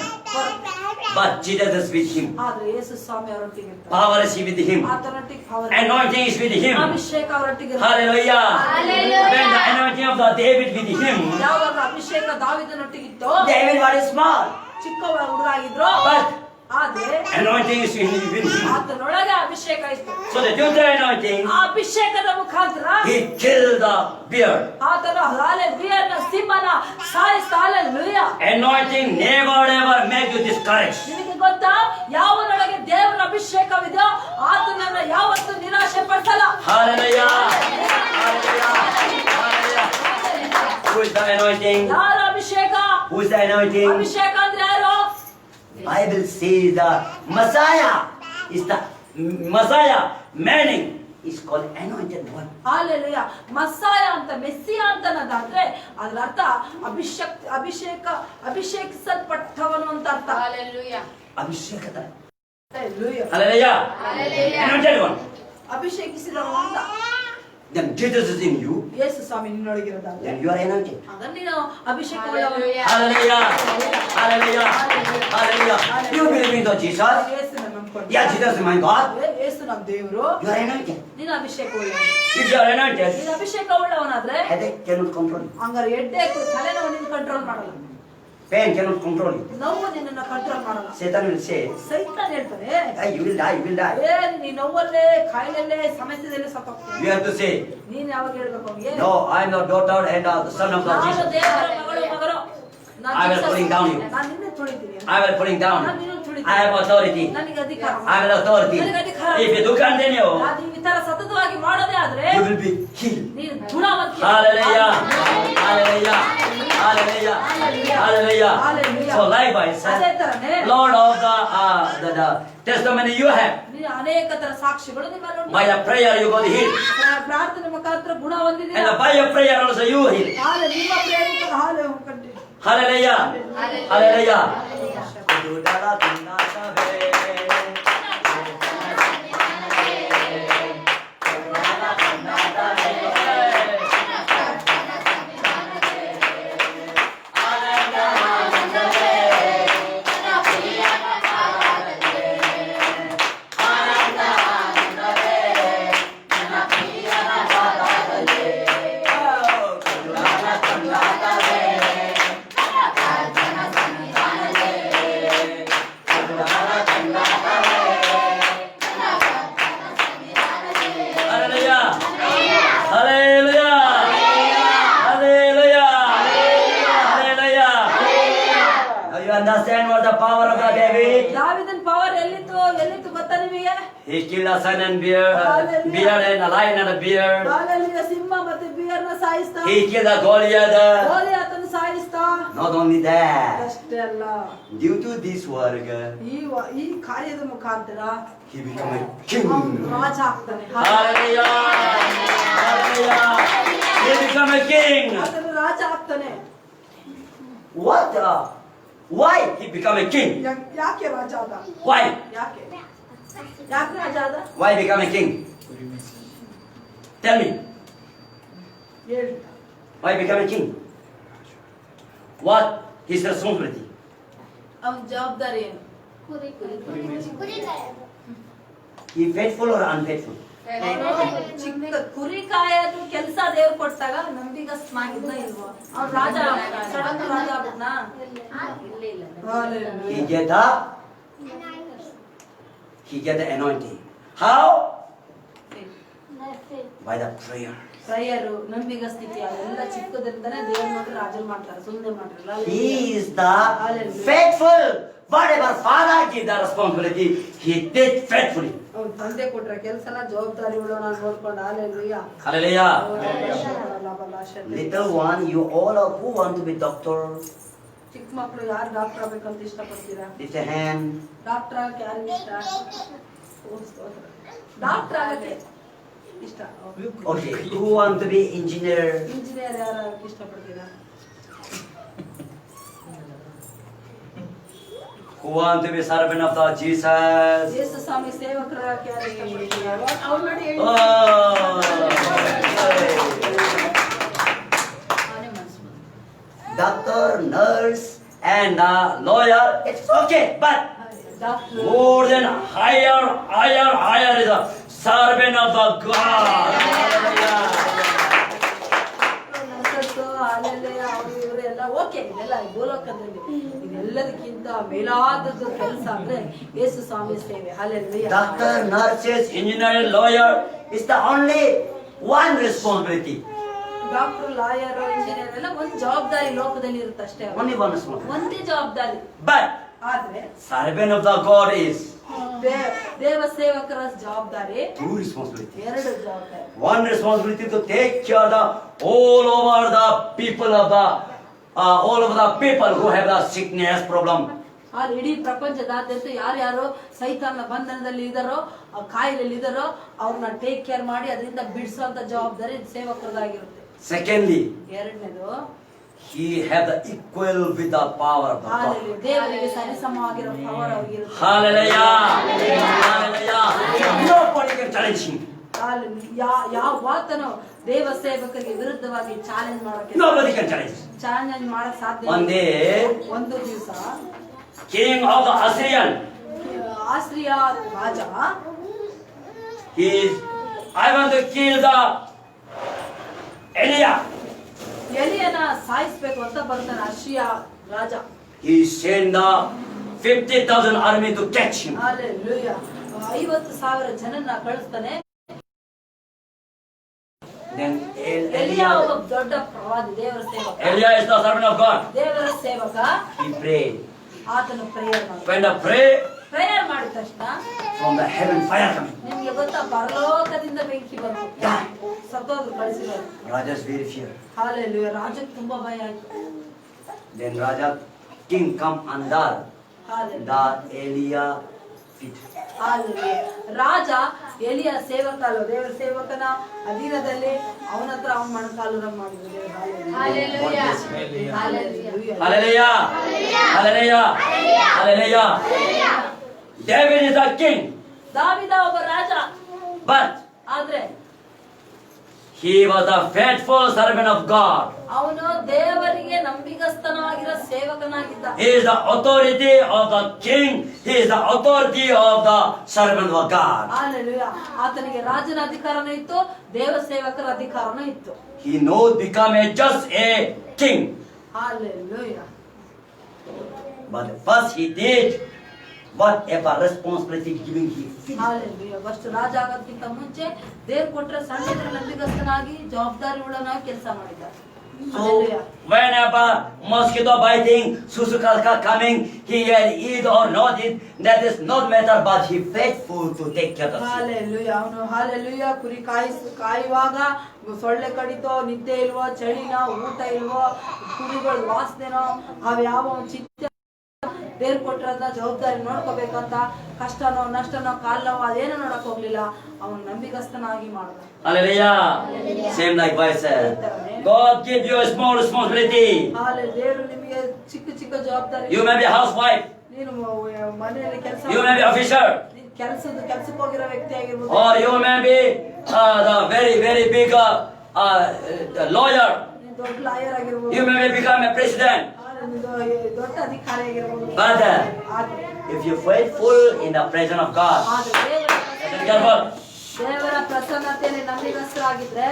But Jesus is with him. ಆದ್ರೆ ಯೇಸು ಸ್ವಾಮಿ ಅವರೊಟ್ಟಿಗೆ ಇರ್ತಾರೆ. Power is with him. ಆತನೊಟ್ಟಿಗೆ power, Anointing is with him. ಅಭಿಷೇಕ ಅವರೊಟ್ಟಿಗೆ ಇರುತ್ತೆ. Hallelujah. Hallelujah. When the anointing of the David with him, ಯಾವಾಗ ಅಭಿಷೇಕ ದಾವೀದನೊಟ್ಟಿಗಿತ್ತು, David was small. ಚಿಕ್ಕ ಹುಡುಗ ಆಗಿದ್ರು, But ಆದ್ರೆ anointing is with him. ಆತನೊಳಗೆ ಅಭಿಷೇಕ ಇತ್ತು. So the due to the anointing, ಆ ಅಭಿಷೇಕದ ಮುಖಾಂತರ he killed the bear. ಆತನು ಹಾಲೆಲೂಯನ ಸಿಂಹನ ಸಾಯಿಸಿದ. Hallelujah. Anointing never ever make you discouraged. ನಿಮಗೆ ಗೊತ್ತಾ, ಯಾವನೊಳಗೆ ದೇವರ ಅಭಿಷೇಕವಿದೆಯೋ ಆತನನ್ನ ಯಾವತ್ತೂ ನಿರಾಶೆ ಪಡಿಸಲ್ಲ. Hallelujah. Hallelujah. Hallelujah. Who is the anointing? ಯಾರ ಅಭಿಷೇಕ? Who is the anointing? ಅಭಿಷೇಕ ಅಂದ್ರೆ ಯಾರು? Bible says the Messiah is the Messiah, meaning is called anointed one. Hallelujah. Messiah ಅಂತ, ಮೆಸ್ಸಿಯ ಅಂತ ಅನ್ನೋದಾದ್ರೆ ಅದರ ಅರ್ಥ ಅಭಿಷೇಕಿಸಲ್ಪಟ್ಟವನು ಅಂತ ಅರ್ಥ. Hallelujah. Abhishekata. Hallelujah. Hallelujah. Hallelujah. Anointed one. ಅಭಿಷೇಕಿಸಿದವನು ಅಂತ. Then Jesus is in you. Yesu Swami ನಿನ್ನೊಳಗಿರೋದಾದ್ರೆ Then you are anointed. ಆಗ ನೀನು ಅಭಿಷೇಕವುಳ್ಳವನು. Hallelujah. Hallelujah. Hallelujah. Hallelujah. You believe in the Jesus? ಯೇಸುನ ನಂಬ್ಕೊಂಡು. Yeah, Jesus is my God. ಯೇಸು ನಮ್ಮ ದೇವರು. You are anointed. ನೀನು ಅಭಿಷೇಕ ಉಳ್ಳವ. If you are anointed, ನೀನು ಅಭಿಷೇಕ ಉಳ್ಳವನಾದ್ರೆ headache cannot control you. ಹಂಗಾರೆ ಹೆಡ್ಡೇಕ್ ತಲೆನೋವು ನಿನ್ನ ಕಂಟ್ರೋಲ್ ಮಾಡಲ್ಲ. Pain cannot control you. ನೋವು ನಿನ್ನನ್ನ ಕಂಟ್ರೋಲ್ ಮಾಡಲ್ಲ. Satan will say, ಸೈತಾನ್ ಹೇಳ್ತಾನೆ, hey, you will die, you will die. ನೀ ನೋವಲ್ಲೇ ಕಾಯಿಲೆಲ್ಲೇ ಸಮಸ್ಯೆದಲ್ಲೇ ಸತ್ತೋಗ್ತೀನಿ. You have to say, ನೀನ್ ಯಾವಾಗ ಹೇಳ್ಬೇಕು ಅವ್ನಿಗೆ? no, I am the daughter and the son of God ನಾನು Jesus. ದೇವರ ಮಗನು. I will pulling down you. ನಾನು ನಿನ್ನೆ ತುಳಿತೀನಿ. I will pulling down ನಾನು you. ನಿನ್ನನ್ನು ತುಳಿತೀನಿ. I have authority. ನನಗೆ ಅಧಿಕಾರ. I have authority. ನನಗೆ ಅಧಿಕಾರ. If you do continue, ಅದು ಈ ತರ ಸತತವಾಗಿ ಮಾಡೋದೇ ಆದ್ರೆ you will be healed. ನೀನು ಗುಣವಂತ. Hallelujah. Hallelujah. Hallelujah. Hallelujah. Hallelujah. So likewise, ಅದೇ ತರನೇ Lord of the testimony you have, ನೀನು ಅನೇಕ ತರ ಸಾಕ್ಷಿಗಳು ನಿಮ್ಮಲ್ಲಿ ಉಂಟು. by the prayer you got healed. ಪ್ರಾರ್ಥನೆ ಮುಖಾಂತರ ಗುಣ ಹೊಂದಿದ್ದೀರಾ. And by your prayer also you heal. ಹಾಲೆ ನಿಮ್ಮ ಪ್ರೇರಿತ ಹಾಲೆ ಕಂಡು. Hallelujah. Hallelujah. Understand what the power of the David? ದಾವೀದನ ಪವರ್ ಎಲ್ಲಿತ್ತು ಗೊತ್ತಾ ನಿಮಗೆ? He killed a son and bear and a lion and a bear. Hallelujah. ಸಿಂಹ ಮತ್ತೆ ಬಿಯರ್ನ ಸಾಯಿಸ್ತಾ. He killed a Goliath. ಗೋಲಿಯಾತನ ಸಾಯಿಸ್ತಾ. Not only that, ಅಷ್ಟೇ ಅಲ್ಲ, due to this work, ಈ ಕಾರ್ಯದ ಮುಖಾಂತರ he became a king. ಅವನು ರಾಜ ಆಗ್ತಾನೆ. Hallelujah! Hallelujah! He became a king. ಆತನು ರಾಜ ಆಗ್ತಾನೆ. What? Why he became a king? ಯಾಕೆ ರಾಜ ಆದ? Why? ಯಾಕೆ ರಾಜ ಆದ? Why become a king? Tell me. ಹೇಳಿ. Why become a king? What his responsibility? ಅವನ ಜವಾಬ್ದಾರಿ ಏನು? He faithful or unfaithful? ಚಿಕ್ಕ ಕುರಿ ಕಾಯೋದು ಕೆಲಸ ದೇವ್ರು ಕೊಟ್ಟಾಗ ನಂಬಿಗಸ್ತನಾಗಿದ್ದ ಇಲ್ವಾ? ಅವ್ನು ರಾಜ ಸಡನ್ ರಾಜ ಆಗ್ಬಿಟ್ನಾ? He get the anointing. How? By the prayer. Prayer, ನಂಬಿಗಸ್ತಿಕೆ ಅದೆಲ್ಲ ಚಿಕ್ಕದ್ರಿಂದನೇ ದೇವ್ರ ಮಾತ್ರ ರಾಜನ್ ಮಾಡ್ತಾರೆ, ಸುಮ್ಮನೆ ಮಾಡ್ರಲ್ಲ. He is the faithful. Whatever father gave the responsibility, he did faithfully. ಅವ್ನು ತಂದೆ ಕೊಟ್ರ ಕೆಲಸನ ಜವಾಬ್ದಾರಿ ಉಳ್ಳವನ ನೋಡ್ಕೊಂಡು hallelujah. Hallelujah. Hallelujah. Little one, you all are who want to be doctor? ಚಿಕ್ಕ ಮಕ್ಕಳು ಯಾರು ಡಾಕ್ಟರ್ ಆಗ್ಬೇಕಂತ ಇಷ್ಟಪಡ್ತೀರಾ? Lift a hand. ಡಾಕ್ಟರ್ ಆಗಕ್ಕೆ ಯಾರಿಗೆ ಇಷ್ಟ? ಡಾಕ್ಟರ್ ಆಗಕ್ಕೆ ಇಷ್ಟ. Okay. Who want to be engineer? Engineer ಯಾರು ಆಗಕ್ಕೆ ಇಷ್ಟಪಡ್ತೀರಾ? Who want to be servant of the Jesus? ಯೇಸು ಸ್ವಾಮಿ ಸೇವಕರಾಗಕ್ಕೆ ಯಾರು ಇಷ್ಟಪಡ್ತೀರಾ? Already Oh. Doctor, nurse, and lawyer. It's okay, but doctor more than higher is a servant of the God. ಇವರೆಲ್ಲ okay, ಇದೆಲ್ಲ ಭೂಲೋಕದಲ್ಲಿ ಇದೆಲ್ಲದಕ್ಕಿಂತ ಮೇಲಾದದ್ದು ಕೆಲಸ ಅಂದ್ರೆ ಯೇಸು ಸ್ವಾಮಿ ಸೇವೆ. Hallelujah. Doctor, nurses, engineer, lawyer is the only one responsibility. Doctor, lawyer, engineer ಎಲ್ಲ ಒಂದು ಜವಾಬ್ದಾರಿ ಲೋಕದಲ್ಲಿ ಇರುತ್ತೆ ಅಷ್ಟೇ. Only one responsibility. ಒಂದೇ ಜವಾಬ್ದಾರಿ. But ಆದ್ರೆ servant of the God is ದೇವ ಸೇವಕರ ಜವಾಬ್ದಾರಿ two responsibility. ಎರಡು ಜವಾಬ್ದಾರಿ. One responsibility to take care of all over the people who have the sickness problem. ಆದ್ರೆ ಇಡೀ ಪ್ರಪಂಚದಾದ್ಯಂತ ಯಾರ್ಯಾರು ಸೈತಾನ ಬಂಧನದಲ್ಲಿ ಇದಾರೋ, ಕಾಯಿಲೆಯಲ್ಲಿ ಇದಾರೋ ಅವ್ರನ್ನ ಟೇಕ್ ಕೇರ್ ಮಾಡಿ ಅದರಿಂದ ಬಿಡಿಸುವಂತ ಜವಾಬ್ದಾರಿ ಸೇವಕರದಾಗಿರುತ್ತೆ. Secondly, ಎರಡನೇದು, he have the equal with the power of the God. ದೇವರಿಗೆ ಸರಿಸಮವಾಗಿರೋ power ಅವ್ರಿಗಿರುತ್ತೆ. Hallelujah. Hallelujah. Nobody can challenge him. ಯಾವ ವಾತನು ದೇವ ಸೇವಕರಿಗೆ ವಿರುದ್ಧವಾಗಿ ಚಾಲೆಂಜ್ ಮಾಡಕ್ಕೆ Nobody can challenge. ಚಾಲೆಂಜ್ ಮಾಡಕ್ ಸಾಧ್ಯ. One day, ಒಂದು ದಿವಸ king of the Assyrian, Austria Raja I want to kill the Elia. ಎಲಿಯನ ಸಾಯಿಸ್ಬೇಕು ಅಂತ ಬರ್ತಾನೆ ಅರ್ಷಿಯಾ ರಾಜ. He sent the 50,000 army to catch him. Hallelujah. 50,000 ಜನನ್ನ ಕಳಿಸ್ತಾನೆ. Then ಎಲಿಯಾ ಒಬ್ಬ ದೊಡ್ಡ ಪ್ರವಾದಿ, ದೇವರ ಸೇವಕ. Elia is the servant of God. ದೇವರ ಸೇವಕ. He prayed. ಆತನು ಪ್ರೇಯರ್ ಮಾಡಿದ. When the ಪ್ರೇಯರ್ ಮಾಡಿದ ತಕ್ಷಣ from the heaven fire coming. ನಿಮಗೆ ಗೊತ್ತಾ, ಪರಲೋಕದಿಂದ ಬೆಂಕಿ ಬಂತು, ಸತ್ತೋದು ಕಳಿಸಿದರು. Raja's very fear. ಹಾಲೆಲೂಯಾ. ರಾಜಕ್ಕೆ ತುಂಬಾ ಭಯ ಆಯ್ತು. Then Raja king come under hallelujah. the Elia feet. Hallelujah. ರಾಜ ಎಲಿಯ ಸೇವಕ ಅಲ್ಲ, ದೇವರ ಸೇವಕನ ಅಧೀನದಲ್ಲಿ ಅವನ ಹತ್ರ ಅವನ ಮೊಣಕಾಲುನ ಮಾಡಿದ್ರು. Hallelujah. Hallelujah. Hallelujah. Hallelujah. Hallelujah. David is the king. ದಾವೀದ ಒಬ್ಬ ರಾಜ, But ಆದ್ರೆ he was a faithful servant of God. ಅವನು ದೇವರಿಗೆ ನಂಬಿಗಸ್ತನಾಗಿರೋ ಸೇವಕನಾಗಿದ್ದ. He is the authority of the king. He is the authority of the servant of God. Hallelujah. ಆತನಿಗೆ ರಾಜನ ಅಧಿಕಾರನೂ ಇತ್ತು, ದೇವ ಸೇವಕರ ಅಧಿಕಾರನೂ ಇತ್ತು. He knows become just a king. Hallelujah. But first he did whatever responsibility giving he. Hallelujah. First ರಾಜ ಆಗೋದಕ್ಕಿಂತ ಮುಂಚೆ ದೇವ್ರು ಕೊಟ್ಟರೆ ಸಣ್ಣದ್ರ ನಂಬಿಗಸ್ತನಾಗಿ ಜವಾಬ್ದಾರಿ ಉಳ್ಳನಾಗಿ ಕೆಲಸ ಮಾಡಿದ. So whenever mosquito biting, susukalka coming, he had eat or not eat, that is not matter, but he faithful to take care of the sheep. Hallelujah. ಅವನು hallelujah ಕುರಿ ಕಾಯುವಾಗ ಸೊಳ್ಳೆ ಕಡಿತೋ, ನಿದ್ದೆ ಇಲ್ವೋ, ಚಳಿನೋ, ಊಟ ಇಲ್ವೋ, ಕುರಿಗಳ ವಾಸನೆನೋ, ಅವ್ಯಾವ ಚಿತ್ತ ದೇವ್ರು ಕೊಟ್ಟಿರೋದ ಜವಾಬ್ದಾರಿ ನೋಡ್ಕೋಬೇಕಂತ, ಕಷ್ಟನೋ ನಷ್ಟನೋ ಕಾಲನೋ ಅದೇನೋ ನೋಡಕ್ ಹೋಗ್ಲಿಲ್ಲ, ಅವನು ನಂಬಿಗಸ್ತನಾಗಿ ಮಾಡ್ದ. Hallelujah. Same like voice. God give you a small responsibility. ದೇವ್ರು ನಿಮಗೆ ಚಿಕ್ಕ ಚಿಕ್ಕ ಜವಾಬ್ದಾರಿ. You may be housewife. ನೀನು ಮನೆಯಲ್ಲಿ ಕೆಲಸ, You may be officer. ಕೆಲ್ಸಕ್ಕೆ ಹೋಗಿರೋ ವ್ಯಕ್ತಿ ಆಗಿರ್ಬೋದು, Or you may be the very big lawyer. ನೀನು ದೊಡ್ಡ ಲಾಯರ್ ಆಗಿರ್ಬೋದು, You may become a president. ದೊಡ್ಡ ಅಧಿಕಾರಿ ಆಗಿರ್ಬೋದು. But ಆದ್ರೆ if you faithful in the presence of God, listen careful, ದೇವರ ಪ್ರಸನ್ನತೆಯಲ್ಲಿ ನಂಬಿಗಸ್ತರಾಗಿದ್ರೆ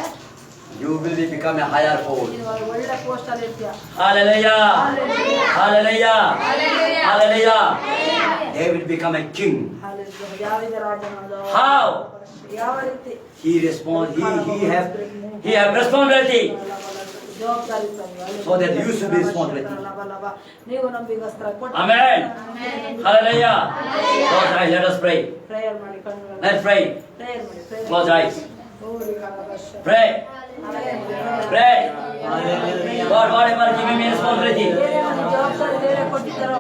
you will become a higher post. ನೀನು ಒಳ್ಳೆ ಪೋಸ್ಟ್ ಅಲ್ಲಿ ಇರ್ತೀಯ. Hallelujah. Hallelujah. Hallelujah. Hallelujah. They will become a king. ಯಾವ ರಾಜನಾದ, How? ಯಾವ ರೀತಿ He have responsibility. ಜವಾಬ್ದಾರಿ So that you should be responsibility. ನೀವು ನಂಬಿಗಸ್ತರ ಕೊಟ್ಟು Amen. Hallelujah. Close eyes, let us pray. Prayer ಮಾಡಿ, ಕಣ್ಣುಗಳನ್ನು Let's pray. ಪ್ರೇಯರ್ ಮಾಡಿ, ಪ್ರೇಯರ್ Close eyes. ಮಾಡಿ. Pray. Pray. God, whatever giving me responsibility, ಜವಾಬ್ದಾರಿ ದೇವರೇ ಕೊಟ್ಟಿದ್ದಾರೋ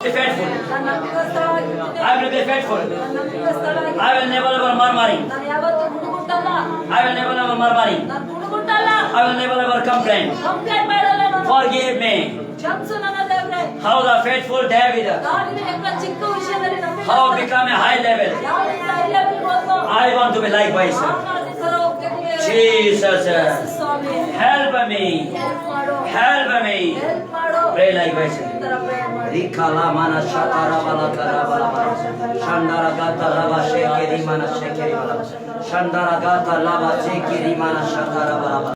be faithful. ನಾನು ನಂಬಿಗಸ್ತರಾಗಿದ್ದೇನೆ. I will be faithful. ನಾನು ನಂಬಿಗಸ್ತರಾಗಿ I will never murmuring. ನಾನು ಯಾವತ್ತೂ ಗುಣಗುಟ್ಟಲ್ಲ, I will never murmuring. ನಾನು ಗುಣಗುಟ್ಟಲ್ಲ, I will never complain. Complaint ಮಾಡಲ್ಲ. ನಾನು Forgive me. ಕ್ಷಮಿಸು ನನ್ನ ದೇವರೇ. How the faithful David, ದಾವೀದನ ಎಂಬ ಚಿಕ್ಕ ವಿಷಯದಲ್ಲಿ how ನಂಬಿಗಸ್ತ, become a high level. ಯಾವ ರೀತಿ high level ಹೋದ್ನೋ, I want to be likewise. ನಾನು ಅದೇ ಥರ ಹೋಗ್ಬೇಕು ದೇವರೇ. Jesus, ಯೇಸು ಸ್ವಾಮಿ, help me. ಹೆಲ್ಪ್ ಮಾಡು, Help me. ಹೆಲ್ಪ್ ಮಾಡು. Pray likewise. ಈ ಥರ prayer ಮಾಡಿ. Rikala mana shatara bala kara bala bala. Shandara gata lava shekeri mana shekeri bala. Shandara gata lava shekeri mana shatara bala bala.